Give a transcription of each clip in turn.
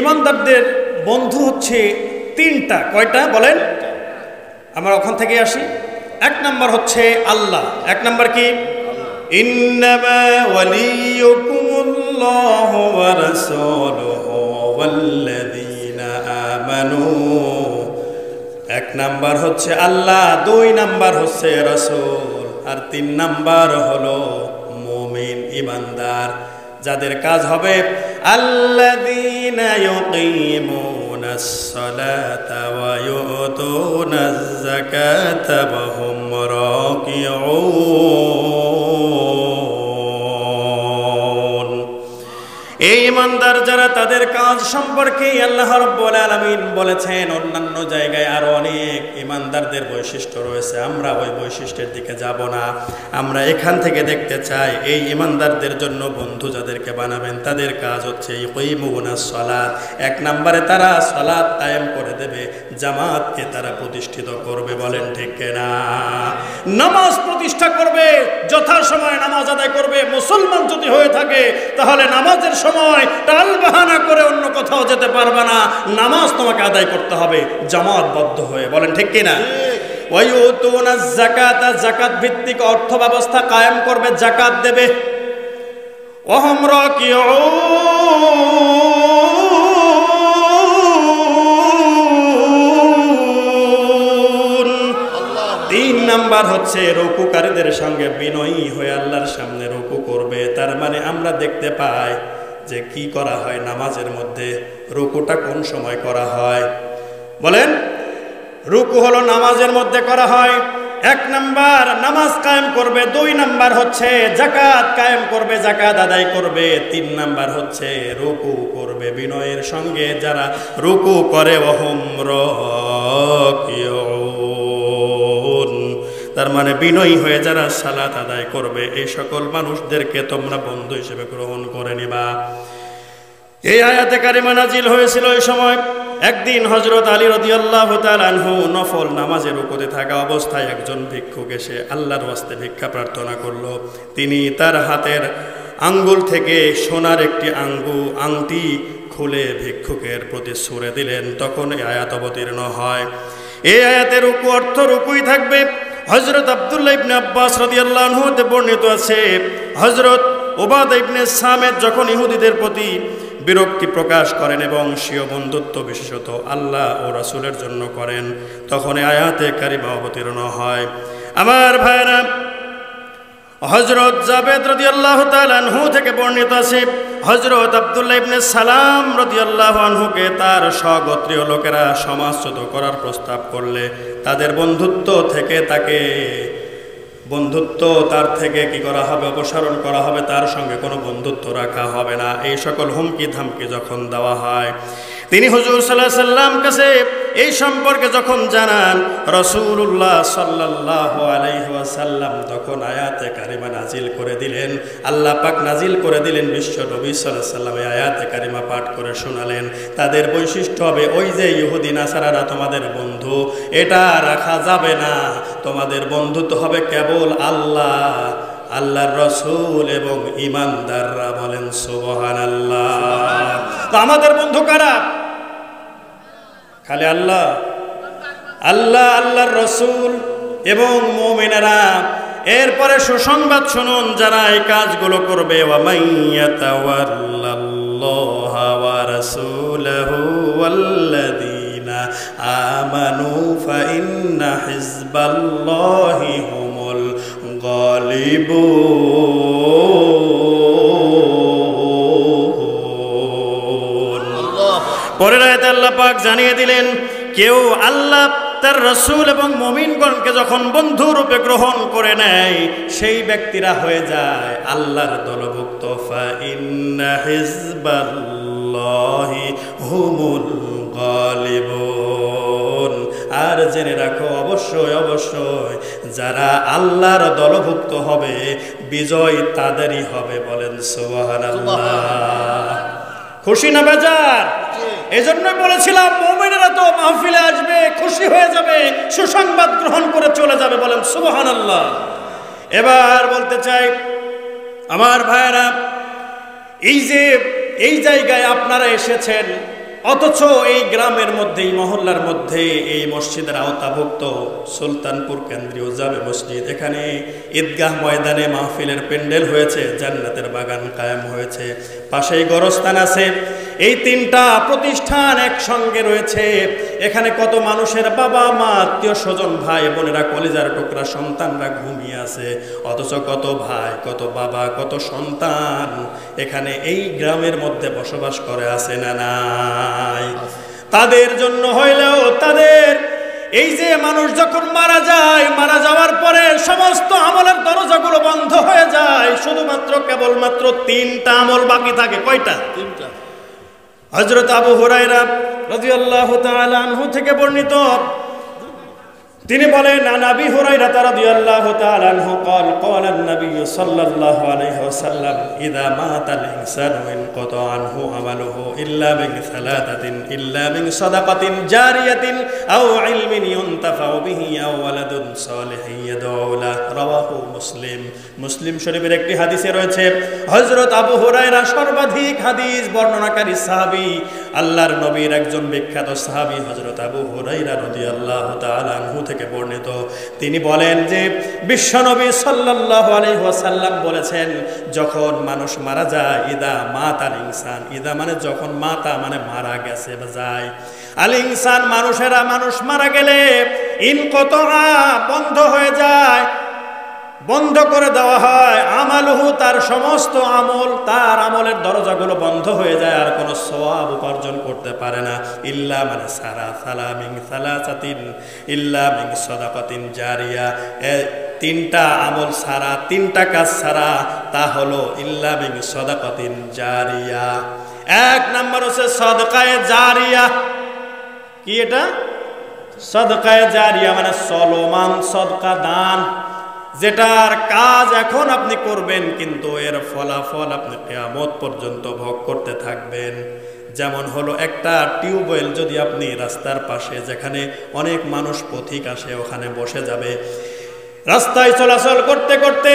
ইমানদারদের বন্ধু হচ্ছে তিনটা। কয়টা বলেন? আমরা ওখান থেকে আসি। এক নাম্বার হচ্ছে আল্লাহ। এক নাম্বার কি? ইন্নামা ওয়ালিয়ুকুমুল্লাহু ওয়া রাসূলুহু ওয়াল্লাযীনা আমানু। এক নাম্বার হচ্ছে আল্লাহ, দুই নাম্বার হচ্ছে রাসূল, আর তিন নাম্বার হলো মুমিন ইমানদার, যাদের কাজ হবে আল্লাযীনা ইউকিমুনাস সালাতা ওয়া ইউতুনাজ যাকাতা ওয়া হুম রাকিউন। এই ইমানদার যারা, তাদের কাজ সম্পর্কে আল্লাহ রাব্বুল আলামিন বলেছেন। অন্যান্য জায়গায় আরো অনেক ইমানদারদের বৈশিষ্ট্য রয়েছে, আমরা ওই বৈশিষ্ট্যের দিকে যাব না। আমরা এখান থেকে দেখতে চাই এই ইমানদারদের জন্য বন্ধু যাদেরকে বানাবেন, তাদের কাজ হচ্ছে ইউকিমুনাস সালাত। এক নম্বরে তারা সালাত কায়েম করে দেবে, জামাতকে তারা প্রতিষ্ঠিত করবে। বলেন ঠিক কিনা? নামাজ প্রতিষ্ঠা করবে, যথাসময়ে নামাজ আদায় করবে। মুসলমান যদি হয়ে থাকে তাহলে নামাজের সময় টাল বাহানা করে অন্য কোথাও যেতে পারবে না। নামাজ তোমাকে আদায় করতে হবে জামাতবদ্ধ হয়ে। বলেন ঠিক কিনা? ওয়ায়ুতুনাজ যাকাতা, যাকাত ভিত্তিক অর্থ ব্যবস্থা কায়েম করবে, যাকাত দেবে। ওয়া হুম রাকিউন। তিন নাম্বার হচ্ছে রুকুকারীদের সঙ্গে বিনয়ী হয়ে আল্লাহর সামনে রুকু করবে। তার মানে আমরা দেখতে পাই যে কি করা হয় নামাজের মধ্যে, রুকুটা কোন সময় করা হয়। বলেন, রুকু হলো নামাজের মধ্যে করা হয়। এক নাম্বার নামাজ কায়েম করবে, দুই নাম্বার হচ্ছে যাকাত কায়েম করবে, যাকাত আদায় করবে, তিন নাম্বার হচ্ছে রুকু করবে বিনয়ের সঙ্গে। যারা রুকু করে ওয়া হুম রাকিউন, তার মানে বিনয়ী হয়ে যারা সালাত আদায় করবে, এই সকল মানুষদেরকে তোমরা বন্ধু হিসেবে গ্রহণ করে নিবা। এই আয়াতে কারিমা নাজিল হয়েছিল ওই সময়। একদিন হযরত আলী রাদিয়াল্লাহু তাআলা আনহু নফল নামাজে রুকুতে থাকা অবস্থায় একজন ভিক্ষুক এসে আল্লাহর ওয়াস্তে ভিক্ষা প্রার্থনা করল। তিনি তার হাতের আঙ্গুল থেকে সোনার একটি আংটি খুলে ভিক্ষুকের প্রতি ছুঁড়ে দিলেন। তখন এই আয়াত অবতীর্ণ হয়। এই আয়াতের রুকু অর্থ রুকুই থাকবে। হযরত আব্দুল্লাহ ইবনে আব্বাস রাদিয়াল্লাহু আনহু তে বর্ণিত আছে, হযরত উবাদা ইবনে সামিত যখন ইহুদিদের প্রতি বিরক্তি প্রকাশ করেন এবং স্বীয় বন্ধুত্ব বিশেষত আল্লাহ ও রাসূলের জন্য করেন, তখন এই আয়াতে কারিমা অবতীর্ণ হয়। আমার ভাইরা, হযরত জাবেদ রাদিয়াল্লাহু তাআলা আনহু থেকে বর্ণিত আছে, হযরত আব্দুল্লাহ ইবনে সালাম রাদিয়াল্লাহু আনহুকে তার স্বগোত্রীয় লোকেরা সমাজচ্যুত করার প্রস্তাব করলে তাদের বন্ধুত্ব তার থেকে কি করা হবে? অপসারণ করা হবে, তার সঙ্গে কোনো বন্ধুত্ব রাখা হবে না। এই সকল হুমকি ধামকি যখন দেওয়া হয়, তিনি হুজুর সাল্লাল্লাহু আলাইহি ওয়াসাল্লাম কাছে এই সম্পর্কে যখন জানান, রাসূলুল্লাহ সাল্লাল্লাহু আলাইহি ওয়াসাল্লাম তখন আয়াতে কারিমা নাজিল করে দিলেন। আল্লাহ পাক নাজিল করে দিলেন, বিশ্ব নবী সাল্লাল্লাহু আলাইহি ওয়াসাল্লাম আয়াতে কারিমা পাঠ করে শোনালেন। তাদের বৈশিষ্ট্য হবে ওই যে ইহুদি নাসারারা তোমাদের বন্ধু, এটা রাখা যাবে না। তোমাদের বন্ধুত্ব হবে কেবল আল্লাহ, আল্লাহর রাসূল এবং ঈমানদাররা। বলেন সুবহানাল্লাহ। তো আমাদের বন্ধু কারা? খালি আল্লাহ, আল্লাহ, আল্লাহর রাসূল এবং মুমিনেরা। এরপরে সুসংবাদ শুনুন, যারা এই কাজগুলো করবে, ওয়া মাইয়াতাওয়াল্লাল্লাহা ওয়া রাসূলাহু ওয়াল্লাযীনা আমানু ফাইন্না হিজবাল্লাহি হুমুল গালিবুন। পরের আয়াতে আল্লাহ পাক জানিয়ে দিলেন, কেউ আল্লাহ তার রাসূল এবং মুমিনগণকে যখন বন্ধু রূপে গ্রহণ করে নেয়, সেই ব্যক্তিরা হয়ে যায় আল্লাহর দলভুক্ত। ফাইন্না হিজবাল্লাহি হুমুল গালিবুন। আর জেনে রাখো, অবশ্যই অবশ্যই যারা আল্লাহর দলভুক্ত হবে, বিজয় তাদেরই হবে। বলেন সুবহানাল্লাহ। খুশি না বেজার? এজন্যই বলেছিলাম মুমিনেরা তো মাহফিলে আসবে, খুশি হয়ে যাবে, সুসংবাদ গ্রহণ করে চলে যাবে। বলেন সুবহানাল্লাহ। এবার বলতে চাই, আমার ভাইরা, এই যে এই জায়গায় আপনারা এসেছেন, অথচ এই গ্রামের মধ্যে, এই মহল্লার মধ্যে, এই মসজিদের আওতাভুক্ত সুলতানপুর কেন্দ্রীয় জামে মসজিদ, এখানে ঈদগাহ ময়দানে মাহফিলের প্যান্ডেল হয়েছে, জান্নাতের বাগান কায়েম হয়েছে, পাশেই গোরস্থান আছে। এই তিনটা প্রতিষ্ঠান একসঙ্গে রয়েছে। এখানে কত মানুষের বাবা মা, আত্মীয় স্বজন, ভাই বোনেরা, কলিজার টুকরা সন্তানরা ঘুমিয়ে আছে, অথচ কত ভাই, কত বাবা, কত সন্তান এখানে এই গ্রামের মধ্যে বসবাস করে আছে না নাই? তাদের জন্য হইলেও, তাদের এই যে মানুষ যখন মারা যায়, মারা যাওয়ার পরে সমস্ত আমলের দরজাগুলো বন্ধ হয়ে যায়, শুধুমাত্র কেবলমাত্র তিনটা আমল বাকি থাকে। কয়টা? তিনটা। হযরত আবু হুরায়রা রাদিয়াল্লাহু তাআলা আনহু থেকে বর্ণিত, তিনি বলেন, আন আবি হুরায়রা রাদিয়াল্লাহু তাআলা আনহু قال قال النبي صلى الله عليه وسلم اذا مات الانسان انقطع عنه عمله الا من ثلاثه الا من صدقه جاريه او علم ينتفع به او ولد صالح يدعو له رواه মুসলিম। মুসলিম শরীফের একটি হাদিসে রয়েছে, হযরত আবু হুরায়রা সর্বাধিক হাদিস বর্ণনাকারী সাহাবী, আল্লাহর নবীর একজন বিখ্যাত সাহাবী হযরত আবু হুরায়রা রাদিয়াল্লাহু তাআলা আনহু থেকে বর্ণিত। তিনি বলেন যে বিশ্বনবী সাল্লাল্লাহু আলাইহি ওয়াসাল্লাম বলেছেন, যখন মানুষ মারা যায়, ইদা মাতাল ইনসান, ইদা মানে যখন, মাতা মানে মারা গেছে বা যায়, আল ইনসান মানুষেরা, মানুষ মারা গেলে ইনকতআ বন্ধ হয়ে যায়, বন্ধ করে দেওয়া হয়, আমালুহু তার সমস্ত আমল, তার আমলের দরজাগুলো বন্ধ হয়ে যায়, আর কোনো সওয়াব উপার্জন করতে পারে না। ইল্লা মানে সারা সালামিন সালাসাতিন ইল্লা মিন সাদাকাতিন জারিয়া, তিনটা আমল সারা, তিনটা কাজ সারা, তা হলো ইল্লা মিন সাদাকাতিন জারিয়া। এক নাম্বার হচ্ছে সাদকায়ে জারিয়া। কি এটা? সাদকায়ে জারিয়া মানে চলমান সদকা, দান, যেটার কাজ এখন আপনি করবেন কিন্তু এর ফলাফল আপনি কিয়ামত পর্যন্ত ভোগ করতে থাকবেন। যেমন হলো একটা টিউবওয়েল যদি আপনি রাস্তার পাশে, যেখানে অনেক মানুষ পথিক আসে, ওখানে বসে যাবে, রাস্তায় চলাচল করতে করতে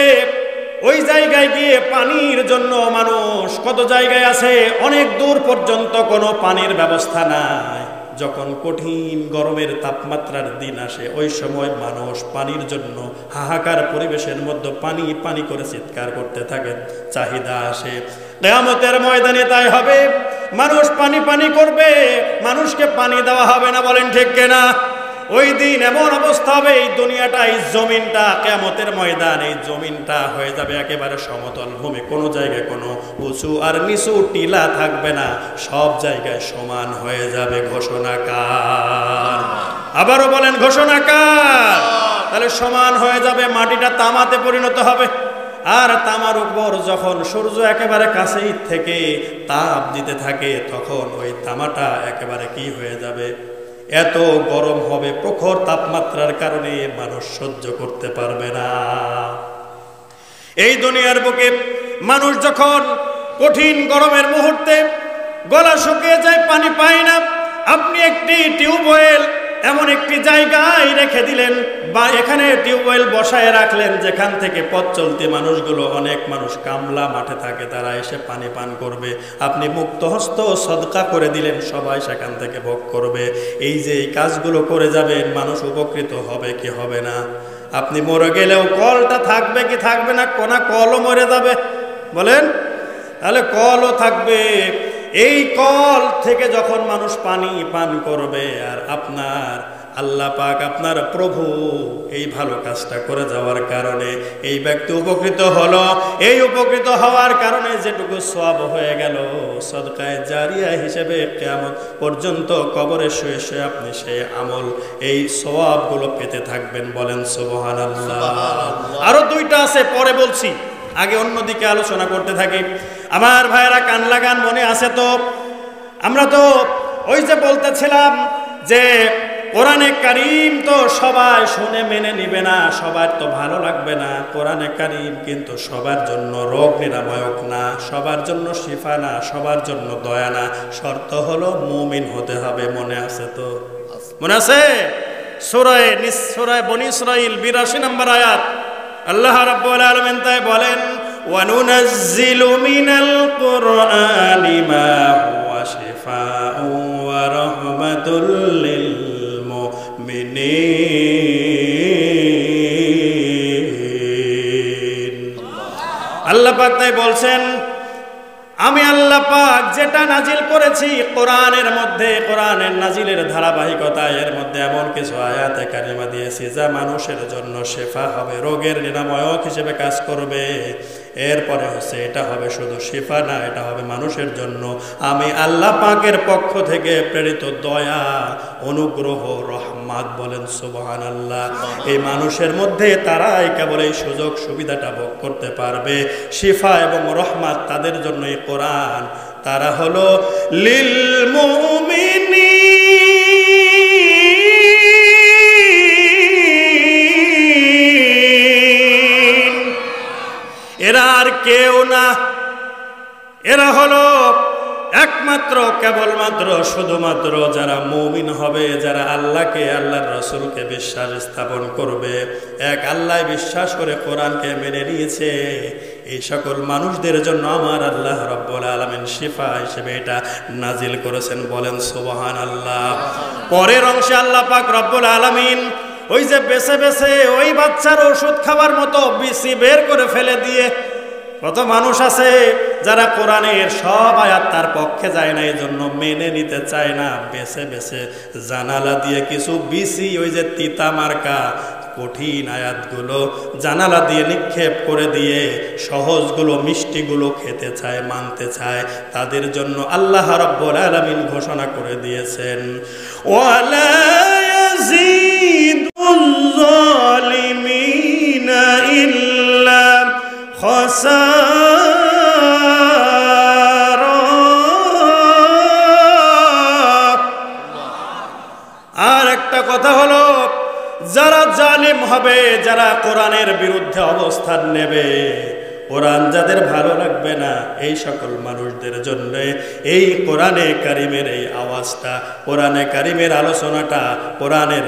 ওই জায়গায় গিয়ে পানির জন্য মানুষ কত জায়গায় আছে, অনেক দূর পর্যন্ত কোনো পানির ব্যবস্থা নাই। যখন কঠিন গরমের তাপমাত্রার দিন আসে, ওই সময় মানুষ পানির জন্য হাহাকার পরিবেশের মধ্যে পানি পানি করে চিৎকার করতে থাকে, চাহিদা আসে। কিয়ামতের ময়দানে তাই হবে, মানুষ পানি পানি করবে, মানুষকে পানি দেওয়া হবে না। বলেন ঠিক কিনা? ওই দিন এমন অবস্থা হবে, এই দুনিয়াটা, এই জমিনটা, কিয়ামতের ময়দান, এই জমিনটা হয়ে যাবে একেবারে সমতল ভূমি, কোনো জায়গায় কোনো উঁচু আর নিচু টিলা থাকবে না, সব জায়গায় সমান হয়ে যাবে। ঘোষণা কার? আবারও বলেন, ঘোষণা কার? তাহলে সমান হয়ে যাবে, মাটিটা তামাতে পরিণত হবে। আর তামার উপর যখন সূর্য একেবারে কাছেই থেকে তাপ দিতে থাকে, তখন ওই তামাটা একেবারে কি হয়ে যাবে, এত গরম হবে, প্রখর তাপমাত্রার কারণে মানুষ সহ্য করতে পারবে না। এই দুনিয়ার বুকে মানুষ যখন কঠিন গরমের মুহূর্তে গলা শুকিয়ে যায়, পানি পায় না, আপনি একটি টিউবওয়েল এমন একটি জায়গায় রেখে দিলেন, বা এখানে টিউবওয়েল বসায় রাখলেন, যেখান থেকে পথ চলতি মানুষগুলো, অনেক মানুষ কামলা মাঠে থাকে, তারা এসে পানি পান করবে। আপনি মুক্ত হস্ত সদকা করে দিলেন, সবাই সেখান থেকে ভোগ করবে। এই যে এই কাজগুলো করে যাবেন, মানুষ উপকৃত হবে কি হবে না? আপনি মরে গেলেও কলটা থাকবে কি থাকবে না? কোনা কলও মরে যাবে। বলেন, তাহলে কলও থাকবে। এই কল থেকে যখন মানুষ পানি পান করবে, আর আপনার আল্লাহ পাক, আপনার প্রভু এই ভালো কাজটা করে যাওয়ার কারণে এই ব্যক্তি উপকৃত হলো। এই উপকৃত হওয়ার কারণে যেটুকু সওয়াব হয়ে গেল, সদকায়ে জারিয়া হিসেবে কিয়ামত পর্যন্ত কবরে শুয়ে শুয়ে আপনি সেই আমল, এই সওয়াবগুলো পেতে থাকবেন। বলেন সুবহানাল্লাহ। আরো দুইটা আছে, পরে বলছি, আগে অন্যদিকে আলোচনা করতে থাকি। আমার ভাইয়েরা কান লাগান, মনে আছে তো? আমরা তো ওই যে বলতেছিলাম যে কোরআনে কারীম তো সবাই শুনে মেনে নিবে না, সবার তো ভালো লাগবে না। কোরআনে কারীম কিন্তু সবার জন্য রোগ নিরাময়ক না, সবার জন্য শিফা না, সবার জন্য দয়া না। শর্ত হলো মুমিন হতে হবে। মনে আছে তো? মনে আছে? সূরা বনী ইসরাঈল ৮২ নম্বর আয়াত, আল্লাহ রাব্বুল আলামিন তাই বলেন, وَنُنَزِّلُ مِنَ الْقُرْآنِ مَا هُوَ شِفَاءٌ রাহমাতুল লিল মুমিনিন। আল্লাহ পাক তাই বলছেন, আমি আল্লাহ পাক যেটা নাজিল করেছি কোরআনের মধ্যে, কোরআনের নাজিলের ধারাবাহিকতায় এর মধ্যে এমন কিছু আয়াতে কারিমা দিয়েছি যা মানুষের জন্য শেফা হবে, রোগের নিরাময়ক হিসেবে কাজ করবে। এরপরে হচ্ছে এটা হবে শুধু শিফা না, এটা হবে মানুষের জন্য আমি আল্লাহ পাকের পক্ষ থেকে প্রেরিত দয়া, অনুগ্রহ, রহমত। বলেন সুবহানাল্লাহ। এই মানুষের মধ্যে তারাই কেবল এই সুযোগ সুবিধাটা ভোগ করতে পারবে। শিফা এবং রহমত তাদের জন্য এই কোরআন। তারা হলো লিল মুমিনিন, এরা আর কেউ না, এরা হলো একমাত্র কেবলমাত্র শুধুমাত্র যারা মুমিন হবে, যারা আল্লাহকে, আল্লাহর রাসূলকে বিশ্বাস স্থাপন করবে, এক আল্লাহ বিশ্বাস করে কোরআনকে মেনে নিয়েছে, এই সকল মানুষদের জন্য আমার আল্লাহ রাব্বুল আলামিন শিফা হিসেবে এটা নাজিল করেছেন। বলেন সুবহানাল্লাহ। পরের অংশে আল্লাহ পাক রব্বুল আলামিন ওই যে বেছে বেছে ওই বাচ্চার ওষুধ খাবার মতো বিসি বের করে ফেলে দিয়ে, কত মানুষ আছে যারা কোরআনের সব আয়াত তার পক্ষে যায় না, এই জন্য মেনে নিতে চায় না, বেছে বেছে জানালা দিয়ে কিছু বিসি, ওই যে তিতা মার্কা কঠিন আয়াতগুলো জানালা দিয়ে নিক্ষেপ করে দিয়ে সহজগুলো, মিষ্টিগুলো খেতে চায়, মানতে চায়। তাদের জন্য আল্লাহ রাব্বুল আলামিন ঘোষণা করে দিয়েছেন, ওয়ালা ইয়াজিদুল যালিমিনা ইল্লা খাসারা। আর একটা কথা হলো, যারা জালিম হবে, যারা কোরআনের বিরুদ্ধে অবস্থান নেবে, কোরআন যাদের ভালো লাগবে না, এই সকল মানুষদের জন্য এই কোরআনে কারিমের এই আওয়াজটা, কোরআনে কারিমের আলোচনাটা, কোরআনের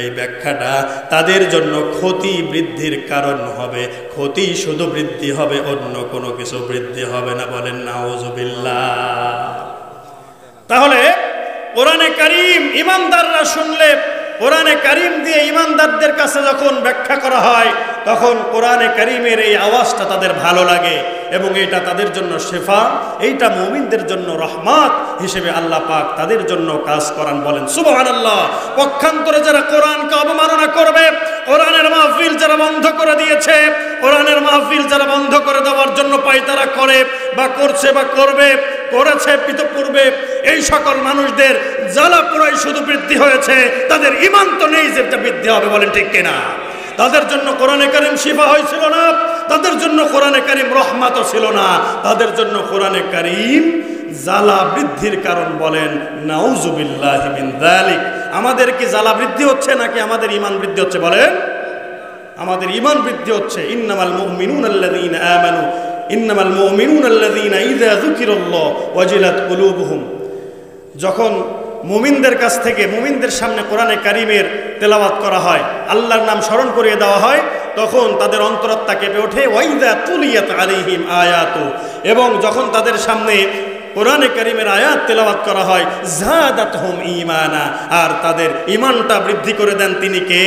এই ব্যাখ্যাটা তাদের জন্য ক্ষতি বৃদ্ধির কারণ হবে। ক্ষতি শুধু বৃদ্ধি হবে, অন্য কোনো কিছু বৃদ্ধি হবে না। বলেন নাউজুবিল্লাহ। তাহলে কোরআনে কারিম ইমানদাররা শুনলে, কোরআনে কারিম দিয়ে ইমানদারদের কাছে যখন ব্যাখ্যা করা হয়, তখন কোরআনে কারিমের এই আওয়াজটা তাদের ভালো লাগে এবং এটা তাদের জন্য শেফা, এইটা মুমিনদের জন্য রহমত হিসেবে আল্লাহ পাক তাদের জন্য কাজ করান। বলেন সুবহানাল্লাহ। পক্ষান্তরে যারা কোরআনকে অবমাননা করবে, কোরআনের মাহফিল যারা বন্ধ করে দিয়েছে, কোরআনের মাহফিল যারা বন্ধ করে দেওয়ার জন্য পায়তারা করে বা করছে বা করবে, করেছে পূর্বে, এই সকল মানুষদের জ্বালা পোড়াই শুধু বৃদ্ধি হয়েছে, তাদের ঈমান তো নেই যেটা বৃদ্ধি হবে। বলেন ঠিক কিনা? তাদের জন্য কোরআনে কারীম শিফা হয়েছিল না, তাদের জন্য কোরআনে কারীম রহমতও ছিল না, তাদের জন্য কোরআনে কারীম জ্বালা বৃদ্ধির কারণ। বলেন নাউজুবিল্লাহি মিন যালিক। আমাদের কি জ্বালা বৃদ্ধি হচ্ছে নাকি আমাদের ঈমান বৃদ্ধি হচ্ছে? বলেন আমাদের ঈমান বৃদ্ধি হচ্ছে। ইন্নামাল মুমিনুনা আল্লাযীনা আমানু, ইন্নামাল মুমিনুনা আল্লাযীনা ইযা যুকিরাল্লাহু ওয়াজিলাত কুলুবুহুম। যখন মুমিনদের কাছ থেকে, মুমিনদের সামনে কোরআনে কারিমের তেলাওয়াত করা হয়, আল্লাহর নাম স্মরণ করিয়ে দেওয়া হয়, তখন তাদের অন্তরাত্মা কেঁপে ওঠে। ওয়াইদা তুলিয়াত আলাইহিম আয়াতু, এবং যখন তাদের সামনে কোরআনে কারিমের আয়াত তেলাওয়াত করা হয়, যাদাতহুম ঈমানা, আর তাদের ঈমানটা বৃদ্ধি করে দেন তিনি কে?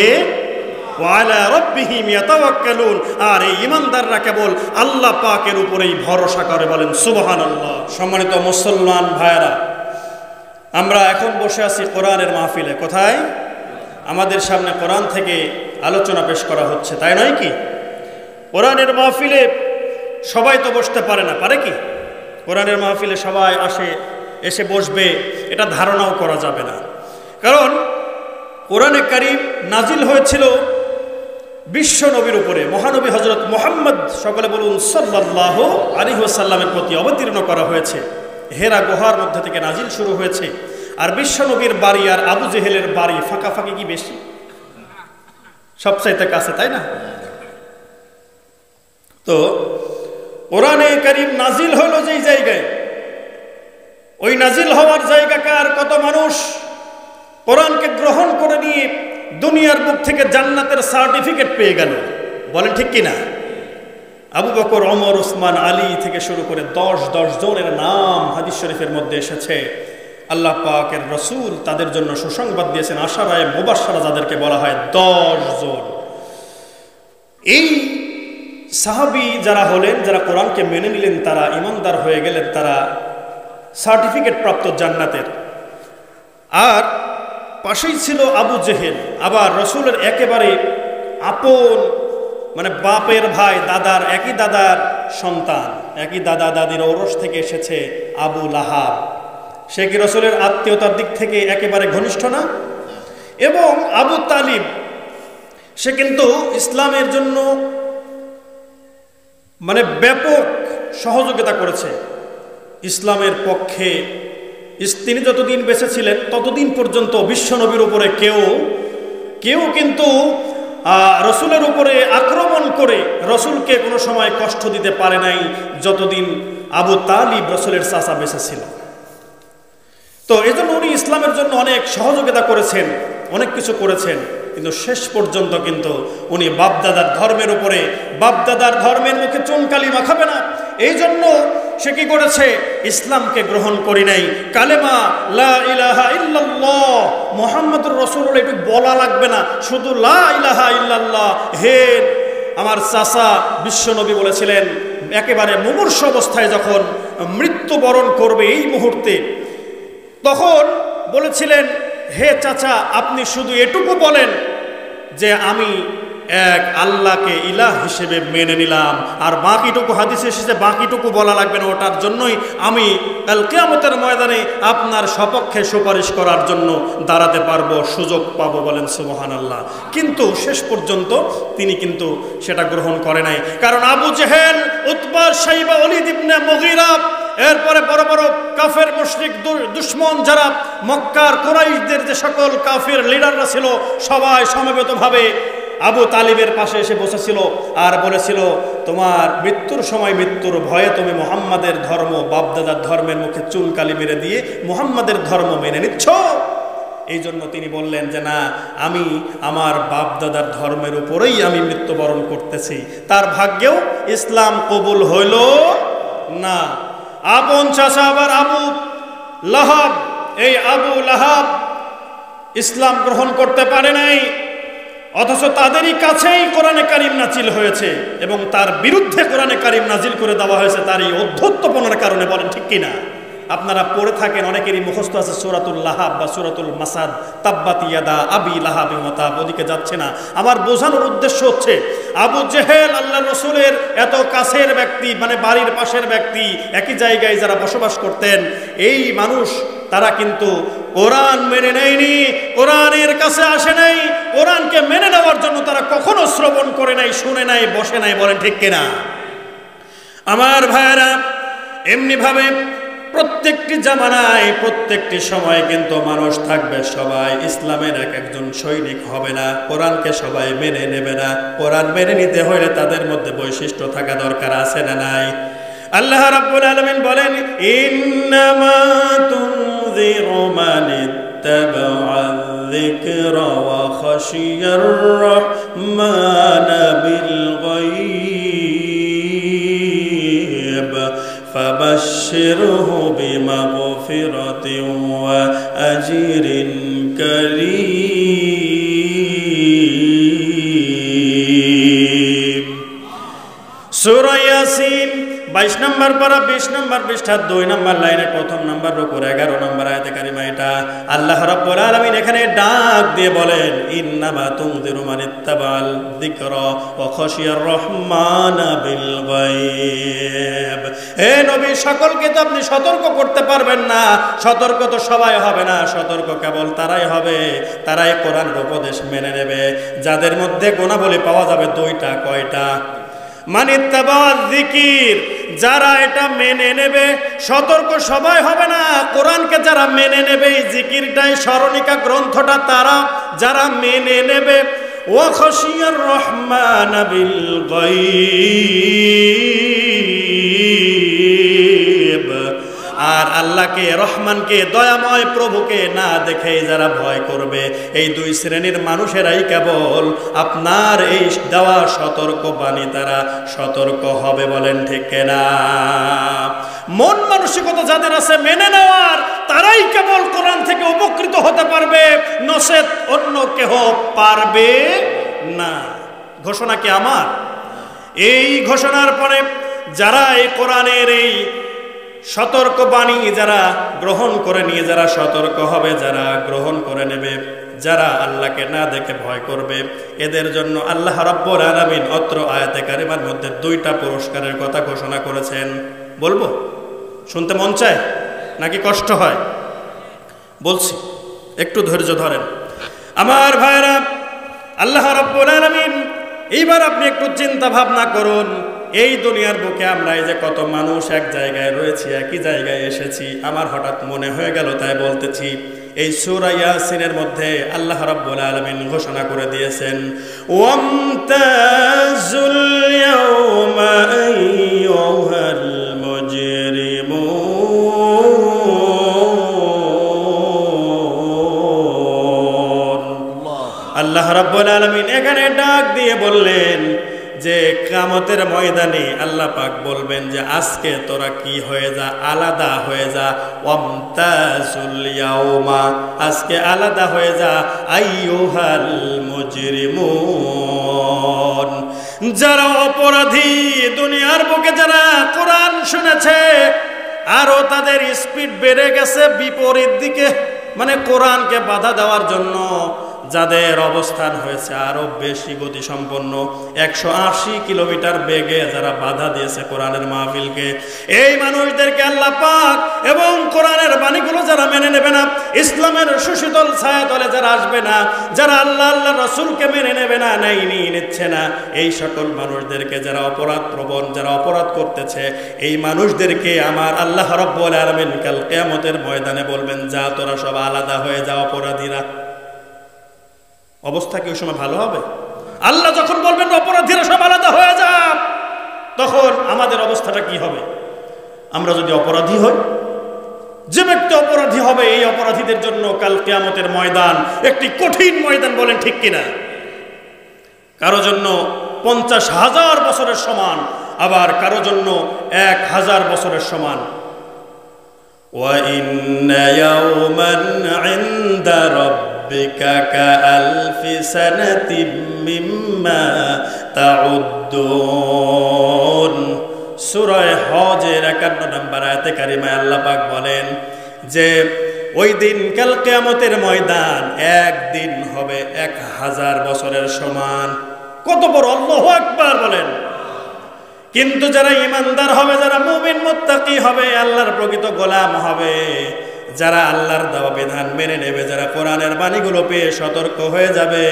ওয়ালা রাব্বিহিম ইয়াতাওয়াক্কালুন, আর এই ঈমানদাররা কেবল আল্লাহ পাকের উপরেই ভরসা করে। বলেন সুবহানাল্লাহ। সম্মানিত মুসলমান ভাইরা, আমরা এখন বসে আছি কোরআনের মাহফিলে। কোথায়? আমাদের সামনে কোরআন থেকে আলোচনা পেশ করা হচ্ছে, তাই নয় কি? কোরআনের মাহফিলে সবাই তো বসতে পারে না, পারে কি? কোরআনের মাহফিলে সবাই এসে বসবে, এটা ধারণাও করা যাবে না। কারণ কোরআনে কারীম নাজিল হয়েছিল বিশ্ব নবীর উপরে, মহানবী হযরত মুহাম্মদ, সকলে বলুন সাল্লাল্লাহু আলাইহি ওয়াসাল্লামের প্রতি অবতীর্ণ করা হয়েছে। হেরা গুহার মধ্যে থেকে নাজিল শুরু হয়েছে। আর বিশ্ব নবীর বাড়ি আর আবু জেহেলের বাড়ি ফাঁকাফাঁকি কি বেশি? সবচাইতে কাছে, তাই না? তো কোরআনে কারীম নাজিল হলো যেই জায়গায়, ওই নাজিল হওয়ার জায়গাকার কত মানুষ কোরআনকে গ্রহণ করে নিয়ে দুনিয়ার বুক থেকে জান্নাতের সার্টিফিকেট পেয়ে গেল। বলেন ঠিক কিনা? আবু বকর, ওমর, ওসমান, আলী থেকে শুরু করে 10 জনের নাম হাদিস শরীফের মধ্যে এসেছে। আল্লাহ পাকের রসুল তাদের জন্য সুসংবাদ দিয়েছেন, আশারায়ে মুবাশশারা যাদেরকে বলা হয় 10 জন। এই সাহাবী যারা হলেন, যারা কোরআনকে মেনে নিলেন, তারা ইমানদার হয়ে গেলেন, তারা সার্টিফিকেট প্রাপ্ত জান্নাতের। আর পাশেই ছিল আবু জেহেল, আবার রসুলের একেবারে আপন, মানে বাপের ভাই, দাদার একই দাদার সন্তান, একই দাদা দাদির ঔরস থেকে এসেছে আবু লাহাব। সে কি রসুলের আত্মীয়তার দিক থেকে একেবারে ঘনিষ্ঠ না? এবং আবু তালিব, সে কিন্তু ইসলামের জন্য মানে ব্যাপক সহযোগিতা করেছে ইসলামের পক্ষে। তিনি যতদিন বেঁচে ছিলেন ততদিন পর্যন্ত বিশ্বনবীর উপরে কেউ কিন্তু রসুলের উপরে আক্রমণ করে রসুলকে কোনো সময় কষ্ট দিতে পারে নাই, যতদিন আবু তালিব রসুলের চাচা বেঁচে ছিল। তো এই জন্য উনি ইসলামের জন্য অনেক সহযোগিতা করেছেন, অনেক কিছু করেছেন, কিন্তু শেষ পর্যন্ত কিন্তু উনি বাপদাদার ধর্মের উপরে, বাপদাদার ধর্মের মুখে চুনকালি মাখাবে না, এই জন্য সে কি করেছে? ইসলামকে গ্রহণ করি নাই। কালেমা লা ইলাহা ইল্লাল্লাহ মুহাম্মাদুর রাসূলুল্লাহ একটু বলা লাগবে না, শুধু লা ইলাহা ইল্লাল্লাহ। হে আমার চাচা বিশ্বনবী বলেছিলেন, একেবারে মুমূর্ষ অবস্থায় যখন মৃত্যুবরণ করবে এই মুহূর্তে, তখন বলেছিলেন, হে চাচা, আপনি শুধু এটুকু বলেন যে আমি এক আল্লাহকে ইলাহ হিসেবে মেনে নিলাম, আর বাকিটুকু হাদিসে এসেছে বাকিটুকু বলা লাগবে না, ওটার জন্যই আমি কাল কিয়ামতের ময়দানে আপনার সপক্ষে সুপারিশ করার জন্য দাঁড়াতে পারবো, সুযোগ পাবো। বলেন সুবহানাল্লাহ। কিন্তু শেষ পর্যন্ত তিনি কিন্তু সেটা গ্রহণ করে নাই, কারণ আবু জেহেল, উতবা, শাইবা, ওলীদ ইবনে মুগীরা, এরপরে বড় বড় কাফের মুশরিক দুশমন যারা মক্কার কুরাইশদের যে সকল কাফের লিডাররা ছিল, সবাই সমবেতভাবে আবু তালিবের পাশে এসে বসেছিল আর বলেছিল, তোমার মৃত্যুর সময়, মৃত্যুর ভয়ে তুমি মুহাম্মাদের ধর্ম, বাপদাদার ধর্মের মুখে চুনকালি মেরে দিয়ে মুহাম্মাদের ধর্ম মেনে নিচ্ছ। এই জন্য তিনি বললেন যে না, আমি আমার বাপদাদার ধর্মের উপরেই আমি মৃত্যুবরণ করতেছি। তার ভাগ্যেও ইসলাম কবুল হইল না। আপন চাচা আবার আবু লাহাব, এই আবু লাহাব ইসলাম গ্রহণ করতে পারে নাই, অথচ তাদেরই কাছেই কোরআনে কারিম নাজিল হয়েছে এবং তার বিরুদ্ধে কোরআনে কারিম নাজিল করে দেওয়া হয়েছে তার এই অধ্যত্বপনার কারণে। বলেন ঠিক কিনা? আপনারা পড়ে থাকেন, অনেকেরই মুখস্থ আছে সূরাতুল লাহাব বা সূরাতুল মাসাদ, তাব্বাত ইয়াদা আবি লাহাব ওয়া তাব। ওদিকে যাচ্ছে না, আমার বোঝানোর উদ্দেশ্য হচ্ছে আবু জেহেল আল্লাহর রাসূলের এত কাছের ব্যক্তি, মানে বাড়ির পাশের ব্যক্তি, একই জায়গায় যারা বসবাস করতেন, এই মানুষ তারা কিন্তু কোরআন মেনে নেয়নি, কোরআনের কাছে আসে নাই, কোরআনকে মেনে নেওয়ার জন্য তারা কখনো শ্রবণ করে নাই, শুনে নাই, বসে নাই। বলেন ঠিক কিনা? আমার ভাইয়েরা, এমনিভাবে প্রত্যেকটি জামানায়, প্রত্যেকটি সময় কিন্তু মানুষ থাকবে, সবাই ইসলামের এক একজন সৈনিক হবে না, কোরআনকে সবাই মেনে নেবে না। কোরআন মেনে নিতে হলে তাদের মধ্যে বৈশিষ্ট্য থাকা দরকার, আছে না নাই? আল্লাহ রাব্বুল আলামিন বলেন, ইন্নামা তুনযিরু মান ইত্তাবা'a যিকরা ওয়া খাশিয়ার রাহমানা বিল গায়ব ফাবাশশিরহু বিমাগফিরাতিন ওয়া আজরিন কারীম। সূরা ইয়াসিন 22 নম্বর পারা 20 নম্বর পৃষ্ঠা 2 নম্বর লাইনের প্রথম নম্বর রুকুর 11 নম্বর আয়াতে কারিমা এটা। আল্লাহ রাব্বুল আলামিন এখানে ডাক দিয়ে বলেন, ইন্নামা তুনযিরু মান ইত্তাবা'আল যিকরা ওয়া খাশিয়ার রহমানা বিল গায়ব। হে নবী, সকলকে তো আপনি সতর্ক করতে পারবেন না, সতর্ক তো সবাই হবে না, সতর্ক কেবল তারাই হবে, তারাই কোরআনের উপদেশ মেনে নেবে, যাদের মধ্যে গুণাবলী পাওয়া যাবে 2টা। কয়টা? মানিত্তাবা'আল যিকির, যারা এটা মেনে নেবে। সতর্ক সবাই হবে না, কোরআনকে যারা মেনে নেবে, এই জিকিরটাই স্মরণিকা গ্রন্থটা তারা যারা মেনে নেবে। ওয়া খাশিয়ার রহমান বিল গায়ব, আর আল্লাহকে রহমানকে দয়াময় প্রভুকে না দেখে যারা ভয় করবে, এই দুই শ্রেণীর মানুষেরাই কেবল আপনার এই দেওয়া সতর্ক বাণী তারা সতর্ক হবে। বলেন ঠিক কিনা? মন মানসিকতা যাদের আছে মেনে নেওয়ার, তারাই কেবল কোরআন থেকে উপকৃত হতে পারবে, নচেত অন্য কেহ পারবে না। ঘোষণা কি আমার? এই ঘোষণার পরে যারা এই কোরআনের এই সতর্ক বাণী যারা গ্রহণ করে নিয়ে যারা সতর্ক হবে, যারা গ্রহণ করে নেবে, যারা আল্লাহকে না দেখে ভয় করবে, এদের জন্য আল্লাহ রাব্বুল আলামিন অত্র আয়াতে কারিমার মধ্যে দুইটা পুরস্কারের কথা ঘোষণা করেছেন। বলবো? শুনতে মন চায় নাকি কষ্ট হয়? বলছি, একটু ধৈর্য ধরেন আমার ভাইরা। আল্লাহ রাব্বুল আলামিন, এইবার আপনি একটু চিন্তা ভাবনা করুন, এই দুনিয়ার বুকে আমরা এই যে কত মানুষ এক জায়গায় রয়েছি, একই জায়গায় এসেছি, আমার হঠাৎ মনে হয়ে গেল তাই বলতেছি। এই সূরা ইয়াসিনের মধ্যে আল্লাহ রাব্বুল আলামিন ঘোষণা করে দিয়েছেন, ওয়ামতাজুল ইয়াওমা আইয়ুহাল মুজরিমুন। আল্লাহ রাব্বুল আলামিন এখানে ডাক দিয়ে বললেন যে কিয়ামতের ময়দানে আল্লাহ পাক বলবেন যে আজকে তোরা কি হয়ে যা, আলাদা হয়ে যা। ওয়ামতাজুল ইয়াওমা, আজকে আলাদা হয়ে যা। আইয়ুহাল মুজরিমুন, যারা অপরাধী, দুনিয়ার বুকে যারা কোরআন শুনেছে আরো তাদের স্পিড বেড়ে গেছে বিপরীত দিকে, মানে কোরআনকে বাধা দেওয়ার জন্য যাদের অবস্থান হয়েছে আরো বেশি গতি সম্পন্ন, 180 কিলোমিটার বেগে যারা বাধা দিয়েছে কোরআনের মাহফিলকে, এই মানুষদেরকে আল্লাহ পাক এবং কোরআনের বাণীগুলো যারা মেনে নেবে না, ইসলামের সুশীতল ছায়াতলে যারা আসবে না, যারা আল্লাহ আল্লাহ রাসূলকে মেনে নেবে না, নিচ্ছে না, এই সকল মানুষদেরকে যারা অপরাধ প্রবণ, যারা অপরাধ করতেছে, এই মানুষদেরকে আমার আল্লাহ রাব্বুল আলামিন কাল কিয়ামতের ময়দানে বলবেন, যা তোরা সব আলাদা হয়ে যা অপরাধীরা। অবস্থা কি ওই সময় ভালো হবে? আল্লাহ যখন বলবেন অপরাধীরা সব আলাদা হয়ে যা, তখন আমাদের অবস্থাটা কি হবে? আমরা যদি অপরাধী হই, যে ব্যক্তি অপরাধী হবে, এই অপরাধীদের জন্য কাল কিয়ামতের ময়দান একটি কঠিন ময়দান। বলেন ঠিক কিনা? কারো জন্য 50,000 বছরের সমান, আবার কারো জন্য 1000 বছরের সমান। ওয়া ইন্না ইয়াওমান ইনদা রাব্বিকা কাআলফি সানাতিম মিম্মা তাউদ্দুন। সূরা হজের 51 নম্বর আয়াতে কারিমায় আল্লাহ পাক বলেন যে ওই দিন কাল কিয়ামতের ময়দান একদিন হবে 1000 বছরের সমান। কত বড়! আল্লাহু আকবার বলেন। কিন্তু যারা ঈমানদার হবে, যারা মুমিন মুত্তাকি হবে, আল্লাহর প্রকৃত গোলাম হবে, যারা আল্লাহর দেওয়া বিধান মেনে নেবে, যারা কোরআনের বাণীগুলো পেয়ে সতর্ক হয়ে যাবে,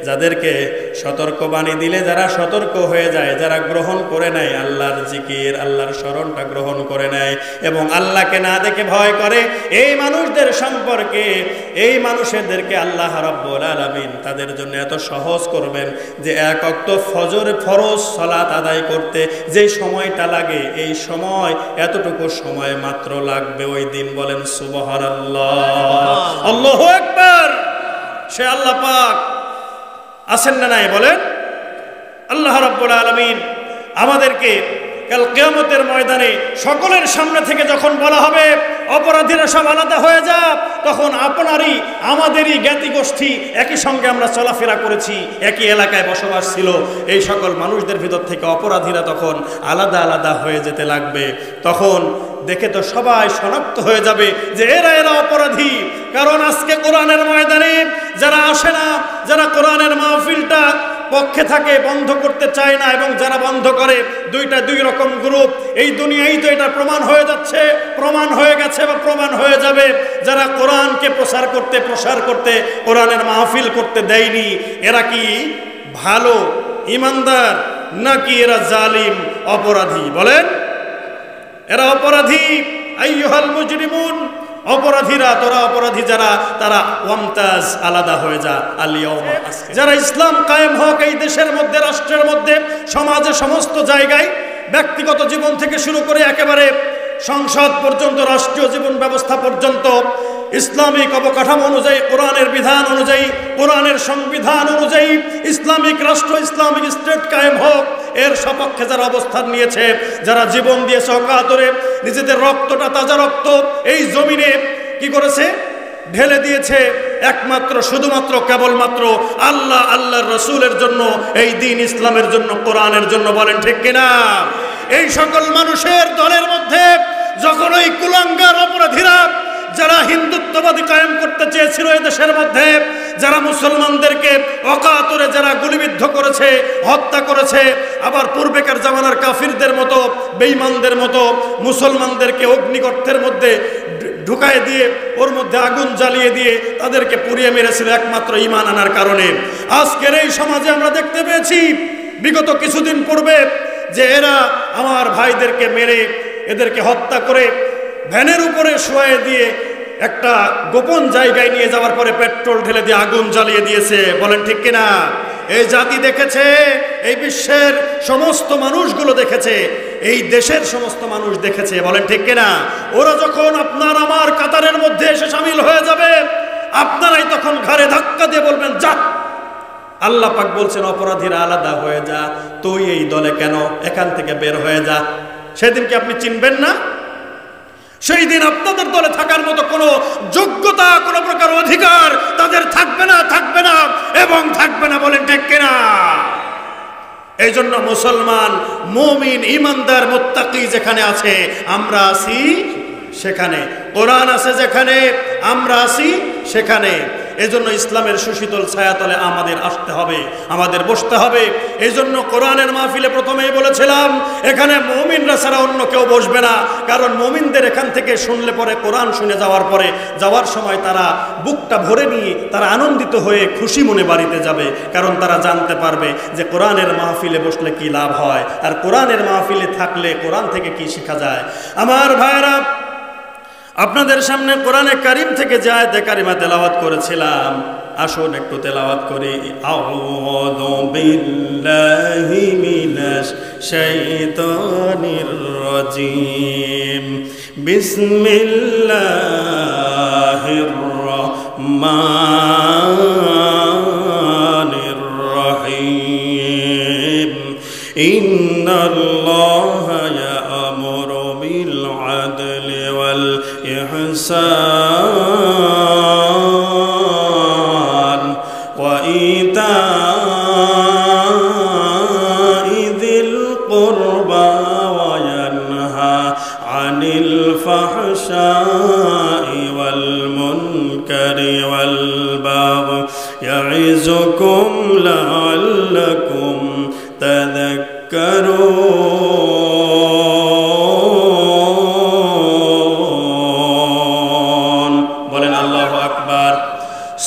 যাদেরকে সতর্ক বাণী দিলে যারা সতর্ক হয়ে যায়, যারা গ্রহণ করে নেয় আল্লাহর জিকির, আল্লাহর স্মরণটা গ্রহণ করে নেয় এবং আল্লাহকে না দেখে ভয় করে, এই মানুষদের সম্পর্কে, এই মানুষদেরকে আল্লাহ রাব্বুল আলামিন তাদের জন্য এত সহজ করবেন যে এক ওয়াক্ত ফরজ সালাত আদায় করতে যে সময়টা লাগে, এই সময় এতটুকু সময় মাত্র লাগবে ওই দিন। বলেন সুবহানাল্লাহ, আল্লাহু আকবার। সে আল্লাহ পাক আছেন না নাই? বলেন। আল্লাহ রাব্বুল আলামিন আমাদেরকে কাল কিয়ামতের ময়দানে সকলের সামনে থেকে যখন বলা হবে অপরাধীরা সব আলাদা হয়ে যা, তখন আপনারই আমাদেরই জ্ঞাতি গোষ্ঠী, একই সঙ্গে আমরা চলাফেরা করেছি, একই এলাকায় বসবাস ছিল, এই সকল মানুষদের ভিতর থেকে অপরাধীরা তখন আলাদা আলাদা হয়ে যেতে লাগবে। তখন দেখে তো সবাই শনাক্ত হয়ে যাবে যে এরা অপরাধী। কারণ আজকে কোরআনের ময়দানে যারা আসে না, যারা কোরআনের মাহফিলটা পক্ষে থাকে, বন্ধ করতে চায় না, এবং যারা বন্ধ করে, দুই রকম গ্রুপ। এই দুনিয়ায় তো এটা প্রমাণ হয়ে যাচ্ছে, প্রমাণ হয়ে গেছে বা প্রমাণ হয়ে যাবে। যারা কোরআনকে প্রসার করতে কোরআনের মাহফিল করতে দেয়নি, এরা কি ভালো ইমানদার নাকি এরা জালিম অপরাধী? বলেন। এরা অপরাধী। আইয়ুহাল মুজরিমুন, অপরাধীরা, তোরা অপরাধী যারা, তারা ওয়ামতাজ, আলাদা হয়ে যা। আল-ইয়াওমা, যারা ইসলাম কায়েম হোক এই দেশের মধ্যে, রাষ্ট্রের মধ্যে, সমাজে, সমস্ত জায়গায়, ব্যক্তিগত জীবন থেকে শুরু করে একেবারে সংসদ পর্যন্ত, রাষ্ট্রীয় জীবন ব্যবস্থা পর্যন্ত ইসলামিক অবকাঠামো অনুযায়ী, কোরআনের বিধান অনুযায়ী, কোরআনের সংবিধান অনুযায়ী ইসলামিক রাষ্ট্র, ইসলামিক স্টেট কায়েম হোক, এর সপক্ষে যারা অবস্থান নিয়েছে, যারা জীবন দিয়েছে অকাতরে, নিজেদের রক্তটা, তাজা রক্ত এই জমিনে কি করেছে, ঢেলে দিয়েছে, একমাত্র শুধুমাত্র কেবলমাত্র আল্লাহ, আল্লাহর রসুলের জন্য, এই দিন ইসলামের জন্য, কোরআনের জন্য। বলেন ঠিক কিনা? এই সকল মানুষের দলের মধ্যে যখন ওই কুলাঙ্গার অপরাধীরা, যারা হিন্দুত্ববাদী কায়েম করতে চেয়েছিল এই দেশের মধ্যে, যারা মুসলমানদেরকে অকাতরে যারা গুলিবিদ্ধ করেছে, হত্যা করেছে, আবার পূর্বেকার জামানার কাফিরদের মতো, বেঈমানদের মতো মুসলমানদেরকে অগ্নিগর্তের মধ্যে ঢুকায় দিয়ে, ওর মধ্যে আগুন জ্বালিয়ে দিয়ে তাদেরকে পুড়িয়ে মেরেছিল একমাত্র ঈমান আনার কারণে। আজকের এই সমাজে আমরা দেখতে পেয়েছি বিগত কিছুদিন পূর্বে যে এরা আমার ভাইদেরকে মেরে, এদেরকে হত্যা করে ভ্যানের উপরে শোয়ে দিয়ে একটা গোপন জায়গায় নিয়ে যাওয়ার পরে পেট্রোল ঢেলে দিয়ে আগুন জ্বালিয়ে দিয়েছে। বলেন ঠিক কিনা? এই জাতি দেখেছে, এই বিশ্বের সমস্ত মানুষগুলো দেখেছে, এই দেশের সমস্ত মানুষ দেখেছে। বলেন ঠিক কিনা? ওরা যখন আপনার আমার কাতারের মধ্যে এসে শামিল হয়ে যাবে, আপনারাই তখন ঘাড়ে ধাক্কা দিয়ে বলবেন, যা, আল্লাহ পাক বলছেন অপরাধীরা আলাদা হয়ে যা, তুই এই দলে কেন, এখান থেকে বের হয়ে যা। সেদিন কি আপনি চিনবেন না? সেই দিন আপনাদের দলে থাকার মতো কোনো যোগ্যতা, কোনো প্রকার অধিকার তাদের থাকবে না, থাকবে না এবং থাকবে না। বলেন ঠিক কিনা? এই জন্য মুসলমান, মুমিন, ঈমানদার, মুত্তাকি যেখানে আছে আমরা আছি সেখানে, কোরআন আছে যেখানে আমরা আছি সেখানে। এই জন্য ইসলামের সুশীতল ছায়াতলে আমাদের আসতে হবে, আমাদের বসতে হবে। এই জন্য কোরআনের মাহফিলে প্রথমেই বলেছিলাম, এখানে মুমিনরা ছাড়া অন্য কেউ বসবে না। কারণ মুমিনদের এখান থেকে শুনলে পরে, কোরআন শুনে যাওয়ার পরে, যাওয়ার সময় তারা বুকটা ভরে নিয়ে তারা আনন্দিত হয়ে খুশি মনে বাড়িতে যাবে। কারণ তারা জানতে পারবে যে কোরআনের মাহফিলে বসলে কি লাভ হয়, আর কোরআনের মাহফিলে থাকলে কোরআন থেকে কি শেখা যায়। আমার ভাইরা, আপনাদের সামনে কোরআনে কারিম থেকে যে আয়াতে কারিমা তেলাওয়াত করেছিলাম, আসুন একটু তেলাওয়াত করি। আউযু বিল্লাহি মিনাশ শাইতানির রাজিম, বিসমিল্লাহির রাহমানির রাহিম। ইন্নাল্লাহা ইয়া'মুরু বিল আদলি ওয়াল ইহসান ওয়া ইতা'i যিল কুরবা ওয়া ইয়ানহা আনিল ফাহশাই ওয়াল মুনকারি ওয়াল বাগই ইয়া'iযুকুম লা'আল্লাকুম তাযাক্কারুন। বলেন আল্লাহু আকবার।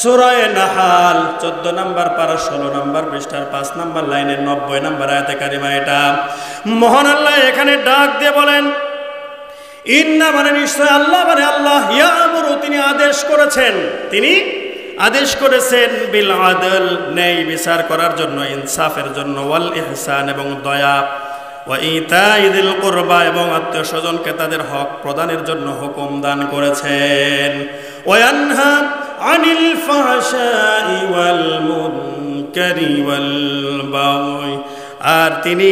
সূরা নাহাল 14 নম্বর পারা 16 নম্বর পৃষ্ঠার 5 নম্বর লাইনের 90 নম্বর আয়াতে কারিমা এটা। মহান আল্লাহ এখানে ডাক দিয়ে বলেন, ইন্না মানে নিশ্চয়, আল্লাহ মানে আল্লাহ, ইয়া'মুরু তিনি আদেশ করেছেন, তিনি আদেশ করেছেন, বিল আদল ন্যায় বিচার করার জন্য, ইনসাফের জন্য, ওয়াল ইহসান এবং দয়া, ওয়া ইতা'i যিল কুরবা এবং আত্মীয় স্বজনকে তাদের হক প্রদানের জন্য হুকুম দান করেছেন, ওয়া ইয়ানহা আনিল ফাহশাই ওয়াল মুনকারি ওয়াল বাগই, আর তিনি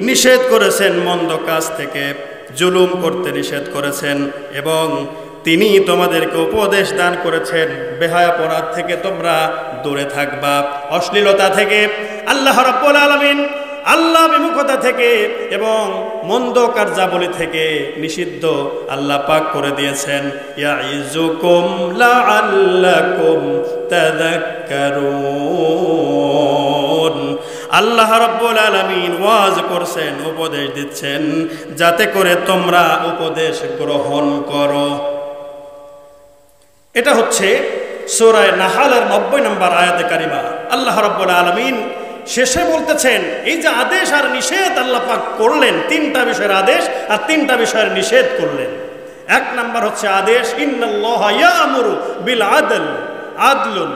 নিষেধ করেছেন মন্দ কাজ থেকে, জুলুম করতে নিষেধ করেছেন, এবং তিনি তোমাদেরকে উপদেশ দান করেছেন বেহায়াপনার থেকে তোমরা দূরে থাকবা, অশ্লীলতা থেকে, আল্লাহ রাব্বুল আলামিন আল্লাহ বিমুখতা থেকে এবং মন্দ কার্যাবলী থেকে নিষিদ্ধ আল্লাহ পাক করে দিয়েছেন। ইয়াইযুকুম লাআল্লাকুম তাযাক্কারুন, আল্লাহ রাব্বুল আলামিন ওয়াজ করছেন, উপদেশ দিচ্ছেন যাতে করে তোমরা উপদেশ গ্রহণ করো। এটা হচ্ছে সূরা নাহালের 90 নম্বর আয়াতে কারিমা। আল্লাহ রাব্বুল আলামিন শেষে বলতেছেন, এই যে আদেশ আর নিষেধ আল্লাহ পাক করলেন, 3টা বিষয়ের আদেশ আর 3টা বিষয়ের নিষেধ করলেন। 1 নম্বর হচ্ছে আদেশ, ইন্নাল্লাহা ইয়া'মুরু বিল আদল, আদলুন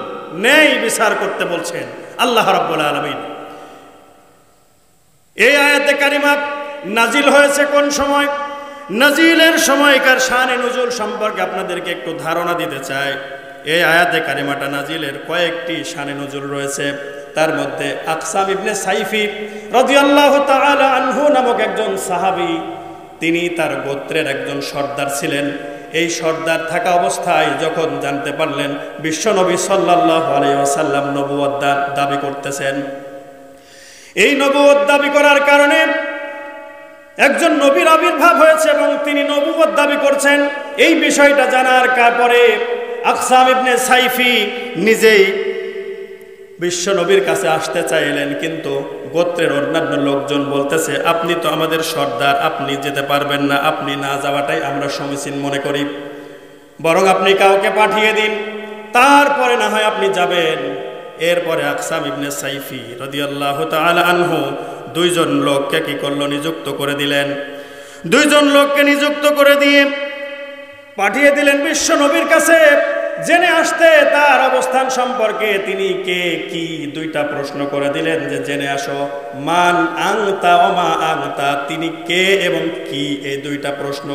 ন্যায় বিচার করতে বলছেন আল্লাহ রাব্বুল আলামিন। এই আয়াতে কারিমা নাজিল হয়েছে কোন সময়? নাজিলের সময়কার শানে নুজুল সম্পর্কে আপনাদেরকে একটু ধারণা দিতে চাই। এই আয়াতে কারিমাটা নাজিলের কয়েকটি শানে নুজুল রয়েছে। তার মধ্যে আকসাম ইবনে সাইফি রাদিয়াল্লাহু তাআলা আনহু নামক একজন সাহাবী, তিনি তার গোত্রের একজন সর্দার ছিলেন। এই সর্দার থাকা অবস্থায় যখন জানতে পারলেন বিশ্বনবী সাল্লাল্লাহু আলাইহি ওয়াসাল্লাম নবুয়ত দাবি করতেছেন, এই নবুয়ত দাবি করার কারণে একজন নবীর আবির্ভাব হয়েছে এবং তিনি নবুয়ত দাবি করছেন, এই বিষয়টা জানার পরে আকসাম ইবনে সাইফি নিজেই বিশ্ব নবীর কাছে আসতে চাইলেন, কিন্তু গোত্রের অন্যান্য লোকজন বলতেছে, আপনি তো আমাদের সর্দার, আপনি যেতে পারবেন না, আপনি না যাওয়াটাই আমরা সমীচীন মনে করি, বরং আপনি কাউকে পাঠিয়ে দিন, তারপরে না হয় আপনি যাবেন। এরপরে আকসাম ইবনে সাইফি রাদিয়াল্লাহু তাআলা আনহু দুইজন লোককে কি করলো, নিযুক্ত করে দিলেন। দুইজন লোককে নিযুক্ত করে দিয়ে পাঠিয়ে দিলেন বিশ্ব নবীর কাছে, জেনে আসতে তার অবস্থান সম্পর্কে। তিনি কে কি দুইটা প্রশ্ন করে দিলেন যে জেনে আসো, মান আংতা ওমা আংতা, তিনি কে এবং কি, এই দুইটা প্রশ্ন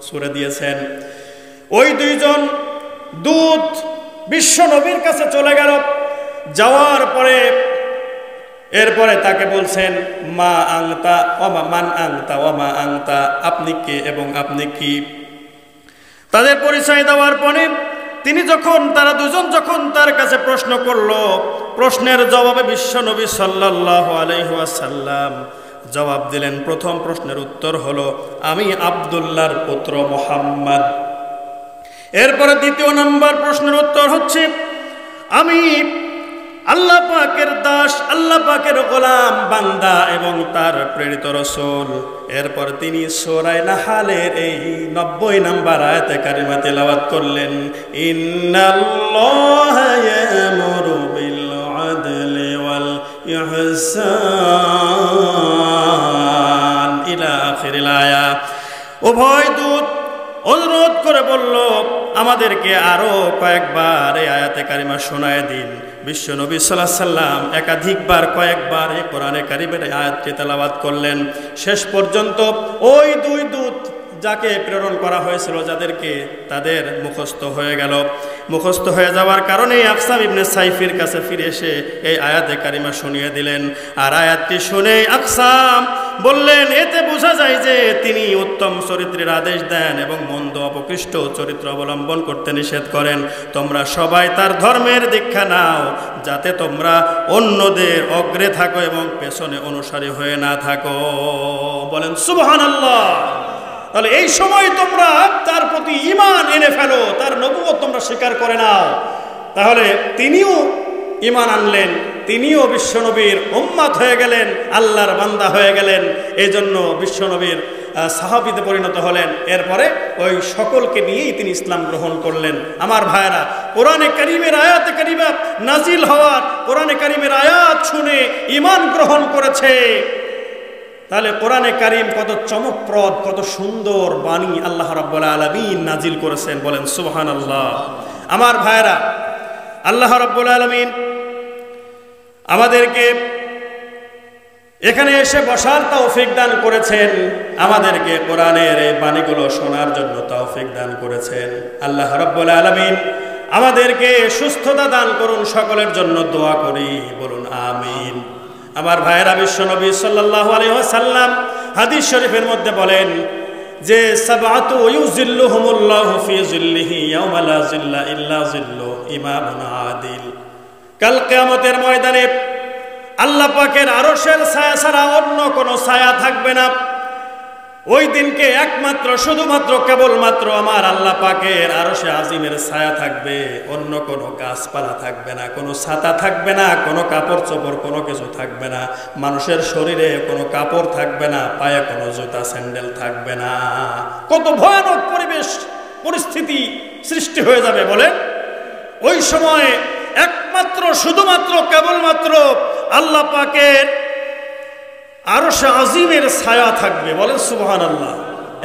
ছুড়ে দিয়েছেন। ওই দুইজন দূত বিশ্ব নবীর কাছে চলে গেল। যাওয়ার পরে এরপরে তাকে বলছেন, মা আংতা ওমা মান আংতা ওমা আংতা, আপনি কে এবং আপনি কি। তাদের পরিচয় দেওয়ার পরে তারা দুজন যখন তার কাছে প্রশ্ন করলো, প্রশ্নের জবাবে বিশ্ব নবী সাল্লাল্লাহু আলাইহি ওয়াসাল্লাম জবাব দিলেন। প্রথম প্রশ্নের উত্তর হলো, আমি আব্দুল্লাহর পুত্র মুহাম্মদ। এরপরে দ্বিতীয় নম্বর প্রশ্নের উত্তর হচ্ছে, আমি আল্লাহ পাকের দাস, আল্লাহ পাকের গোলাম বান্দা এবং তার প্রেরিত রাসূল। এরপর তিনি সূরা নাহলের এই 90 নম্বর আয়াতে কারিমা তেলাওয়াত করলেন, ইন্নাল্লাহা ইয়ামুরু বিল আদলি ওয়াল ইহসান ইলা আখিরিল আয়া। উভয় দূত অনুরোধ করে বলল, আমাদেরকে আরো কয়েকবার এই আয়াতে কারিমা শোনায় দিন। বিশ্ব নবী সাল্লাল্লাহু আলাইহি ওয়াসাল্লাম একাধিকবার কয়েকবার এই কোরআনে কারিমের আয়াতটি তেলাওয়াত করলেন। শেষ পর্যন্ত ওই দুই দূত যাকে প্রেরণ করা হয়েছিল, যাদেরকে তাদের মুখস্থ হয়ে গেল। মুখস্থ হয়ে যাওয়ার কারণে আকসাম ইবনে সাইফির কাছে ফিরে এসে এই আয়াতে কারিমা শুনিয়ে দিলেন। আর আয়াতটি শুনে আকসাম বললেন, এতে বোঝা যায় যে তিনি উত্তম চরিত্রের আদেশ দেন এবং মন্দ অপকৃষ্ট চরিত্র অবলম্বন করতে নিষেধ করেন। তোমরা সবাই তার ধর্মের দীক্ষা নাও, যাতে তোমরা অন্যদের অগ্রে থাকো এবং পেছনে অনুসারী হয়ে না থাকো। বলেন সুবহানাল্লাহ। তাহলে এই সময় তোমরা তার প্রতি ঈমান এনে ফেলো, তার নবুয়ত তোমরা স্বীকার করে নাও। তাহলে তিনিও ঈমান আনলেন, তিনিও বিশ্বনবীর উম্মত হয়ে গেলেন, আল্লাহর বান্দা হয়ে গেলেন। এই জন্য বিশ্বনবীর সাহাবীতে পরিণত হলেন। এরপরে ওই সকলকে নিয়েই তিনি ইসলাম গ্রহণ করলেন। আমার ভাইরা, কোরআনে কারীমের আয়াতে কারিমা নাজিল হওয়ার, কোরআনে কারীমের আয়াত শুনে ঈমান গ্রহণ করেছে। তাহলে কোরআনে কারীম কত চমকপ্রদ, কত সুন্দর বাণী আল্লাহ রাব্বুল আলামিন নাজিল করেছেন। বলেন সুবহানাল্লাহ। আমার ভাইরা, আল্লাহ রাব্বুল আলামিন আমাদেরকে এখানে এসে বসার তৌফিক দান করেছেন, আমাদেরকে কোরআনের এই বাণীগুলো শোনার জন্য তৌফিক দান করেছেন। আল্লাহ রাব্বুল আলামিন আমাদেরকে সুস্থতা দান করুন, সকলের জন্য দোয়া করি, বলুন আমিন। আমার ভাইয়েরা, বিশ্বনবী সাল্লাল্লাহু আলাইহি ওয়াসাল্লাম হাদিস শরীফের মধ্যে বলেন যে সাবআতু ইউযিল্লুহুমুল্লাহু ফি যিল্লিহি ইয়াওমা লা যিল্লা ইল্লা যিল্লু ইমামুন আদিল। কাল কিয়ামতের ময়দানে আল্লাহ পাকের আরশের ছায়া ছাড়া অন্য কোনো ছায়া থাকবে না। ওই দিনকে একমাত্র শুধুমাত্র কেবলমাত্র আমার আল্লাহ পাকের আরশে আজিমের ছায়া থাকবে, অন্য কোনো গাছপালা থাকবে না, কোনো ছাতা থাকবে না, কোনো কাপড় চোপড় কোনো কিছু থাকবে না, মানুষের শরীরে কোনো কাপড় থাকবে না, পায়ে কোনো জুতা স্যান্ডেল থাকবে না। কত ভয়ানক পরিস্থিতি সৃষ্টি হয়ে যাবে বলে। ওই সময় একমাত্র শুধুমাত্র কেবলমাত্র আল্লাহ পাকের আরশে আজিমের ছায়া থাকবে। বলেন সুবহানাল্লাহ।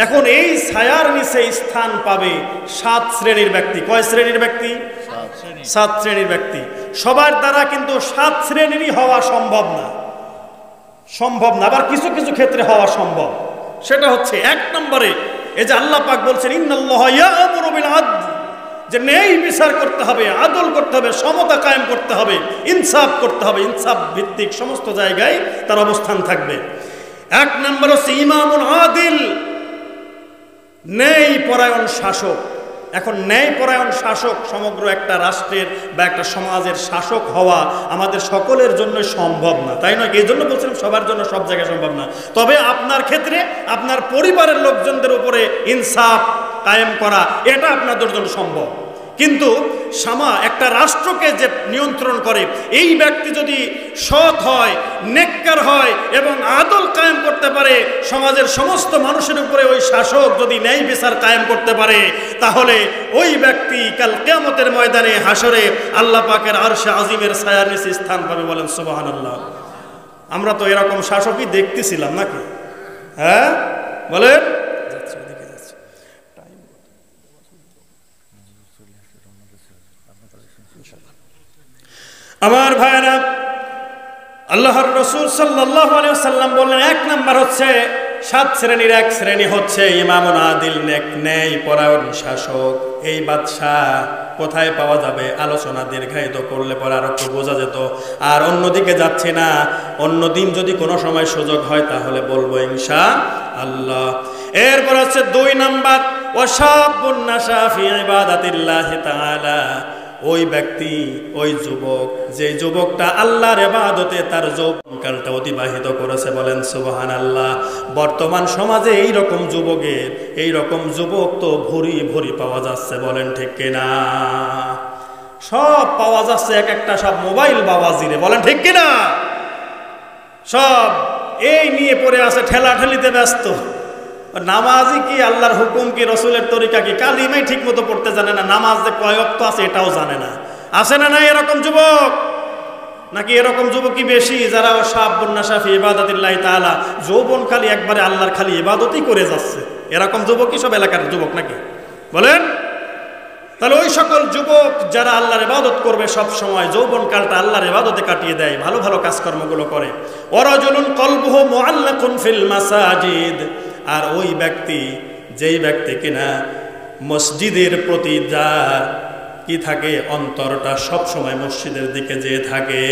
এখন এই ছায়ার নিচে স্থান পাবে 7 শ্রেণীর ব্যক্তি। কয় শ্রেণীর ব্যক্তি? 7 শ্রেণীর ব্যক্তি। সবার দ্বারা কিন্তু 7 শ্রেণীরই হওয়া সম্ভব না, আবার কিছু কিছু ক্ষেত্রে হওয়া সম্ভব। সেটা হচ্ছে 1 নম্বরে এই যে আল্লাহ পাক বলছেন ইন্নাল্লাহা ইয়া'মুরু বিল আদল, যে ন্যায় বিচার করতে হবে, আদল করতে হবে, সমতা কায়েম করতে হবে, ইনসাফ করতে হবে, ইনসাফ ভিত্তিক সমস্ত জায়গায় তার অবস্থান থাকবে। এক নম্বর হচ্ছে ইমামুল আদিল, ন্যায় পরায়ণ শাসক। এখন ন্যায় পরায়ণ শাসক সমগ্র একটা রাষ্ট্রের বা একটা সমাজের শাসক হওয়া আমাদের সকলের জন্য সম্ভব না, তাই নয়? এই জন্য বলছিলাম সবার জন্য সব জায়গায় সম্ভব না। তবে আপনার ক্ষেত্রে আপনার পরিবারের লোকজনদের উপরে ইনসাফ কায়েম করা এটা আপনাদের জন্য সম্ভব। কিন্তু একটা রাষ্ট্রকে যে নিয়ন্ত্রণ করে এই ব্যক্তি যদি সৎ হয়, নেককার হয় এবং আদল কায়েম করতে পারে, সমাজের সমস্ত মানুষের উপরে ওই শাসক যদি ন্যায় বিচার কায়েম করতে পারে, তাহলে ওই ব্যক্তি কাল কিয়ামতের ময়দানে হাসরে আল্লাহ পাকের আরশে আজিমের ছায়ার নিচে স্থান পাবে। বলেন সুবহানাল্লাহ। আমরা তো এরকম শাসকই দেখতেছিলাম নাকি? হ্যাঁ বলেন। আমার ভাইরা, আল্লাহর রাসূল সাল্লাল্লাহু আলাইহি ওয়াসাল্লাম বললেন এক নাম্বার হচ্ছে 7 শ্রেণীর এক শ্রেণী হচ্ছে ইমামুন আদিল, ন্যায় পরায়ণ শাসক। এই বাদশাহ কোথায় পাওয়া যাবে? আলোচনা দীর্ঘায়িত করলে পরে আর একটু বোঝা যেত, আর অন্যদিকে যাচ্ছে না। অন্যদিন যদি কোনো সময় সুযোগ হয় তাহলে বলবো ইনশাআল্লাহ। এরপর হচ্ছে 2 নাম্বার ওয়াশাবুন নাশা ফি ইবাদাতিল্লাহি তাআলা, ওই ব্যক্তি, ওই যুবক, যে যুবকটা আল্লাহর ইবাদতে তার যৌবনকালটা অতিবাহিত করেছে। বলেন সুবহানাল্লাহ। বর্তমান সমাজে এইরকম যুবক তো ভরি ভরি পাওয়া যাচ্ছে। বলেন ঠিক কিনা? সব পাওয়া যাচ্ছে, এক একটা সব মোবাইল বাবাজিরে। বলেন ঠিক কিনা? সব এই নিয়ে পড়ে আছে, ঠেলাঠেলিতে ব্যস্ত। নামাজই কি, আল্লাহর হুকুম কি, রসুলের তরিকা কি, কালিমাই ঠিক মতো পড়তে জানে না, নামাজ যে কয় ওয়াক্ত আছে এটাও জানে না। আছে না নাই এরকম যুবক? নাকি এরকম যুবকই বেশি যারা শাবুন নাশা ফি ইবাদাতিল্লাহি তাআলা, যৌবন খালি একবারে আল্লাহর খালি ইবাদতই করে যাচ্ছে, এরকম যুবকই সব এলাকার যুবক নাকি? বলেন। তাহলে ওই সকল যুবক যারা আল্লাহর ইবাদত করবে, সব সময় যৌবনকালটা আল্লাহর ইবাদতে কাটিয়ে দেয়, ভালো ভালো কাজকর্মগুলো করে। ওয়ারাজুলুন কলবুহু মুআল্লাকুন ফিল মাসাজিদ, আর ওই ব্যক্তি, যেই ব্যক্তি কিনা মসজিদের প্রতি যার কি থাকে, অন্তরটা সব সময় মসজিদের দিকে যেয়ে থাকে।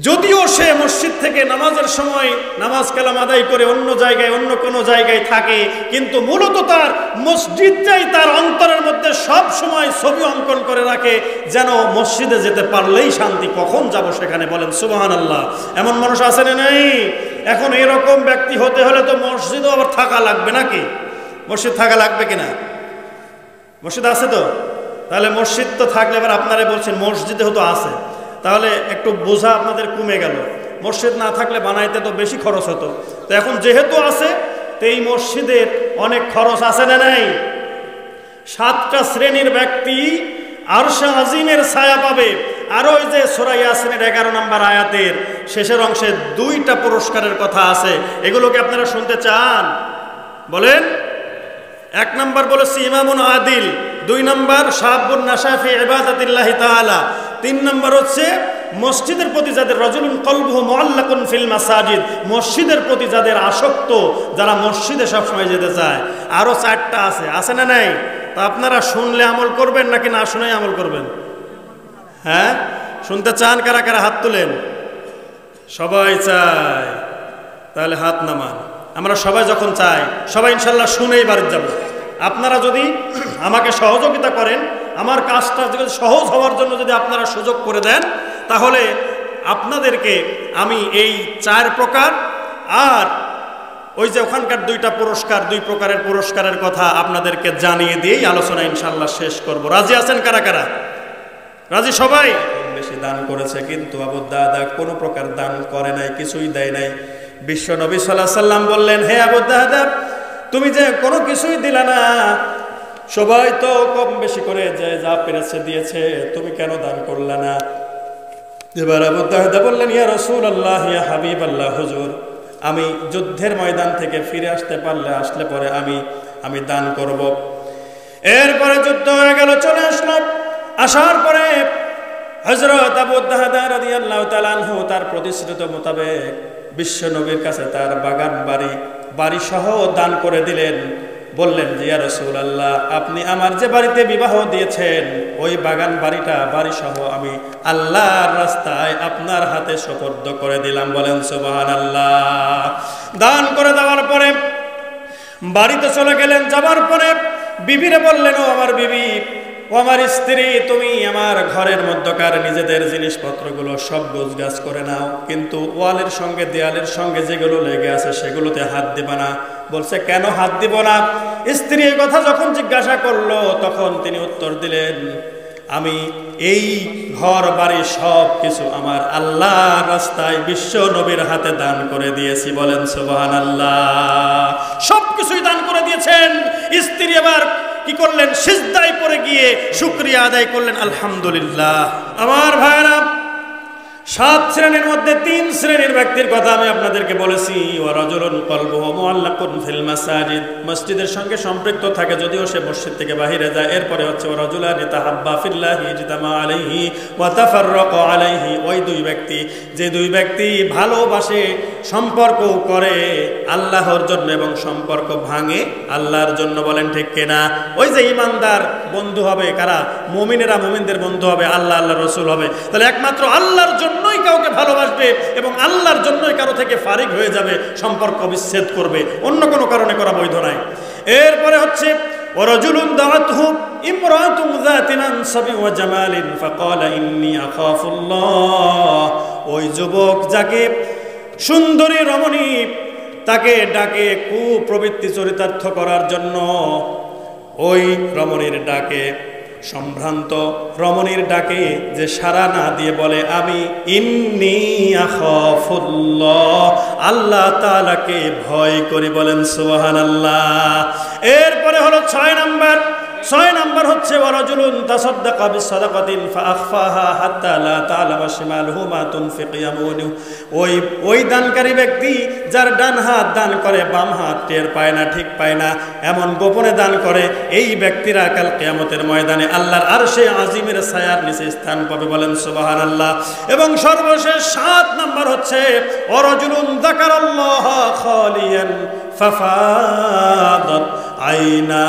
যদিও সে মসজিদ থেকে নামাজের সময় নামাজ কালাম আদায় করে অন্য জায়গায়, অন্য কোনো জায়গায় থাকে, কিন্তু মূলত তার মসজিদটাই তার অন্তরের মধ্যে সব সময় ছবি অঙ্কন করে রাখে, যেন মসজিদে যেতে পারলেই শান্তি, কখন যাব সেখানে। বলেন সুবহানাল্লাহ। এমন মানুষ আছে না নাই? এখন এরকম ব্যক্তি হতে হলে তো মসজিদও আবার থাকা লাগবে নাকি? মসজিদ থাকা লাগবে কিনা? মসজিদ আছে তো? তাহলে মসজিদ তো থাকলে, এবার আপনারা বলছেন মসজিদে হতো আছে, তাহলে একটু বোঝা আপনাদের কমে গেল। মসজিদ না থাকলে বানাইতে তো বেশি খরচ হতো, তো এখন যেহেতু আছে তো এই মসজিদের অনেক খরচ আছে না নাই? 7টা শ্রেণীর ব্যক্তি আরশে আজিমের ছায়া পাবে। আর ওই যে সূরা ইয়াসিনের 11 নম্বর আয়াতের শেষের অংশে 2টা পুরস্কারের কথা আছে, এগুলোকে আপনারা শুনতে চান? বলেন। 1 নম্বর বলেছি ইমামুন আদিল, 2 নম্বর শাবুন নাশা ফি ইবাদাতিল্লাহি তাআলা, 3 নম্বর হচ্ছে মসজিদের প্রতি যাদের রাজুলুন কলবুহু মুআল্লাকুন ফিল মাসাজিদ, মসজিদের প্রতি যাদের আসক্ত, যারা মসজিদে সবসময় যেতে চায়। আরও 4টা আছে না নাই? তা আপনারা শুনলে আমল করবেন নাকি না শুনেই আমল করবেন? হ্যাঁ, শুনতে চান? কারা কারা হাত তুলেন? সবাই চায়, তাহলে হাত নামান। আমরা সবাই যখন চাই, সবাই ইনশাল্লাহ শুনেই বাড়ি যাব। আপনারা যদি আমাকে সহযোগিতা করেন, আমার কাজটা যদি সহজ হওয়ার জন্য যদি আপনারা সুযোগ করে দেন, তাহলে আপনাদেরকে আমি এই 4 প্রকার আর ওই যে ওখানকার 2টা পুরস্কার, 2 প্রকারের পুরস্কারের কথা আপনাদেরকে জানিয়ে দিয়েই আলোচনা ইনশাল্লাহ শেষ করব। রাজি আছেন কারা কারা? রাজি সবাই? বেশি দান করেছে, কিন্তু আবু দাদা কোনো প্রকার দান করে নাই, কিছুই দেয় নাই। বিশ্ব নবী সাল্লাল্লাহু আলাইহি সাল্লাম বললেন, হে আবু দাদা, তুমি যে কোনো কিছুই দিলা না, সবাই তো কম বেশি করে যে যা পেরেছে দিয়েছে, তুমি কেন দান করলা না? এবার আবু দাদা বললেন, ইয়া রাসূলুল্লাহ, ইয়া হাবিবাল্লাহ, হুজুর, আমি যুদ্ধের ময়দান থেকে ফিরে আসলে পরে আমি দান করব। এরপরে যুদ্ধ হয়ে গেল, চলে আসলো। আসার পরে হযরত আবু দারদা রাদিয়াল্লাহু তাআলা আনহু তার প্রতিশ্রুত মোতাবেক বিশ্ব নবীর কাছে তার বাগান বাড়ি সহ দান করে দিলেন। বললেন যে ইয়া রাসূলুল্লাহ, আপনি আমার যে বাড়িতে বিবাহ দিয়েছেন ওই বাগান বাড়ি সহ আমি আল্লাহর রাস্তায় আপনার হাতে সুপর্দ করে দিলাম। বলেন সুবহানাল্লাহ। দান করে দেওয়ার পরে বাড়িতে চলে গেলেন। যাবার পরে বিবিরে বললেন, ও আমার বিবি, ও আমার স্ত্রী, তুমি আমার ঘরের মধ্যকার নিজেদের জিনিসপত্রগুলো সব গোছগাছ করে নাও, কিন্তু ওয়ালের সঙ্গে দেয়ালের সঙ্গে যেগুলো লেগে আছে সেগুলোতে হাত দিবা না। বলছে, কেন হাত দিব না? স্ত্রী এই কথা যখন জিজ্ঞাসা করলো তখন তিনি উত্তর দিলেন, আমি এই ঘর বাড়ি সব কিছু আমার আল্লাহর রাস্তায় বিশ্ব নবীর হাতে দান করে দিয়েছি। বলেন সুবহানাল্লাহ। সব কিছুই দান করে দিয়েছেন। স্ত্রী এবার কি করলেন? সিজদায় পড়ে গিয়ে শুকরিয়া আদায় করলেন, আলহামদুলিল্লাহ। আমার ভাইরা, 7 শ্রেণীর মধ্যে 3 শ্রেণীর ব্যক্তির কথা আমি আপনাদেরকে বলেছি। ওয়ারাজুলুন কলবুহু মুআল্লাকুন ফিল মাসাজিদ, মসজিদের সঙ্গে সম্পৃক্ত থাকে যদিও সে মসজিদ থেকে বাইরে যায়। এরপরে হচ্ছে ওয়ারাজুলানি তাহাব্বা ফিল্লাহি ইজতামা আলাইহি ওয়া তাফাররাকা আলাইহি, ওই 2 ব্যক্তি, যে 2 ব্যক্তি ভালোবাসে, সম্পর্ক করে আল্লাহর জন্য এবং সম্পর্ক ভাঙে আল্লাহর জন্য। বলেন ঠিক কিনা? ওই যে ইমানদার বন্ধু হবে কারা? মুমিনেরা মুমিনদের বন্ধু হবে, আল্লাহ আল্লাহর রাসূল হবে। তাহলে একমাত্র আল্লাহর জন্যই কাউকে ভালোবাসবে এবং আল্লাহর জন্যই কারো থেকে ফারিক হয়ে যাবে, সম্পর্ক বিচ্ছেদ করবে, অন্য কোনো কারণে করা বৈধ নাই। এরপরে হচ্ছে ওয়ারাজুলুন দাআতহু ইমরাতুন যাতি মানসাবিন ওয়া জামালিন ফাকালা ইন্নী আখাফুল্লাহ, ওই যুবক যাকে সুন্দরী রমণী তাকে ডাকে কুপ্রবৃত্তি চরিতার্থ করার জন্য, ওই রমণীর ডাকে, সম্ভ্রান্ত রমণীর ডাকে যে সাড়া না দিয়ে বলে আমি ইন্নী আখাফুল্লাহ, আল্লাহ তাআলাকে ভয় করি। বলেন সুবহানাল্লাহ। এরপরে হলো 6 নাম্বার হচ্ছে ওয়ারাজুলুন তাসাদ্দাকা বিসাদাকাতিন ফাআখফাহা হাত্তা লা তা'লামা শিমালুহু মা তুনফিকু ইয়ামিনুহু, ওই দানকারী ব্যক্তি যার ডান হাত দান করে বাম হাত টের পায় না, ঠিক পায় না, এমন গোপনে দান করে, এই ব্যক্তিরা কাল কিয়ামতের ময়দানে আল্লাহর আরশে আজিমের ছায়ার নিচে স্থান পাবে। বলেন সুবহানাল্লাহ। এবং সর্বশেষ 7 নাম্বার হচ্ছে ওয়ারাজুলুন যাকারাল্লাহা খালিয়ান ফাফাদাত আইনা,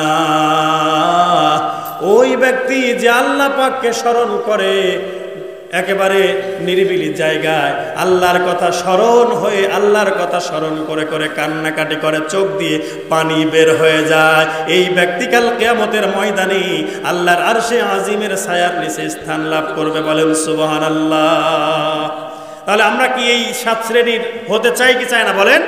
ওই ব্যক্তি যে আল্লাহ পাককে স্মরণ করে একেবারে নিরিবিলি জায়গায়, আল্লাহর কথা স্মরণ হয়ে আল্লাহর কথা স্মরণ করে করে কান্নাকাটি করে, চোখ দিয়ে পানি বের হয়ে যায়, এই ব্যক্তি কাল কিয়ামতের ময়দানে আল্লাহর আরশে আজিমের ছায়ার নিচে স্থান লাভ করবে। বলেন সুবহানাল্লাহ। তাহলে আমরা কি এই 7 শ্রেণীর হতে চাই কি চাই না? বলেন।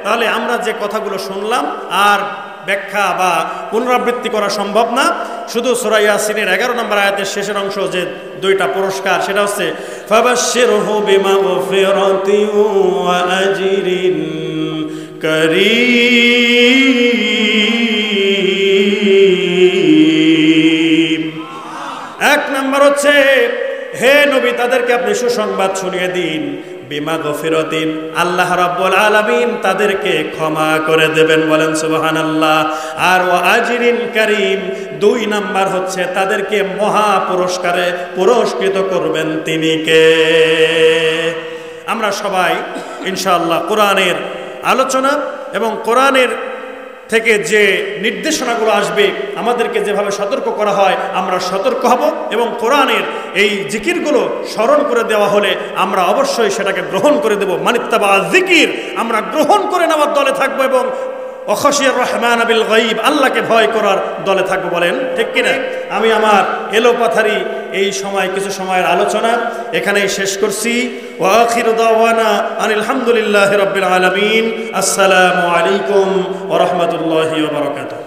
তাহলে আমরা যে কথাগুলো শুনলাম আর ব্যাখ্যা বা পুনরাবৃত্তি করা সম্ভব না। শুধু সূরা ইয়াসিনের 11 নম্বর আয়াতের শেষের অংশ যে 2টা পুরস্কার, সেটা হচ্ছে ফাবাশশিরহু বিমাগফিরাতিন ওয়া আজরিন কারীম। 1 নম্বর হচ্ছে, হে নবী, তাদেরকে আপনি সুসংবাদ শুনিয়ে দিন, বিমাগফিরাতিন, আল্লাহ রাব্বুল আলামিন তাদেরকে ক্ষমা করে দেবেন। বলেন সুবহানাল্লাহ। আর ওয়া আজরিন কারীম, 2 নাম্বার হচ্ছে তাদেরকে মহা পুরস্কারে পুরস্কৃত করবেন তিনি কে? আমরা সবাই ইনশাআল্লাহ কোরআনের আলোচনা এবং কোরআনের থেকে যে নির্দেশনাগুলো আসবে, আমাদেরকে যেভাবে সতর্ক করা হয় আমরা সতর্ক হব, এবং কোরআনের এই জিকিরগুলো স্মরণ করে দেওয়া হলে আমরা অবশ্যই সেটাকে গ্রহণ করে দেব। মানিত্তাবা জিকির, আমরা গ্রহণ করে নেওয়ার দলে থাকবো এবং অখশিয়ার রহমান বিল গায়ব, আল্লাহকে ভয় করার দলে থাকবো। বলেন ঠিক কিনা? আমি আমার এলোপাথারি এই সময় কিছু সময়ের আলোচনা এখানেই শেষ করছি। ওয়া আখিরু দাওয়ানা আনিল হামদুলিল্লাহি রাব্বিল আলামিন। আসসালামু আলাইকুম ওয়া রাহমাতুল্লাহি ওয়া বারাকাতুহু।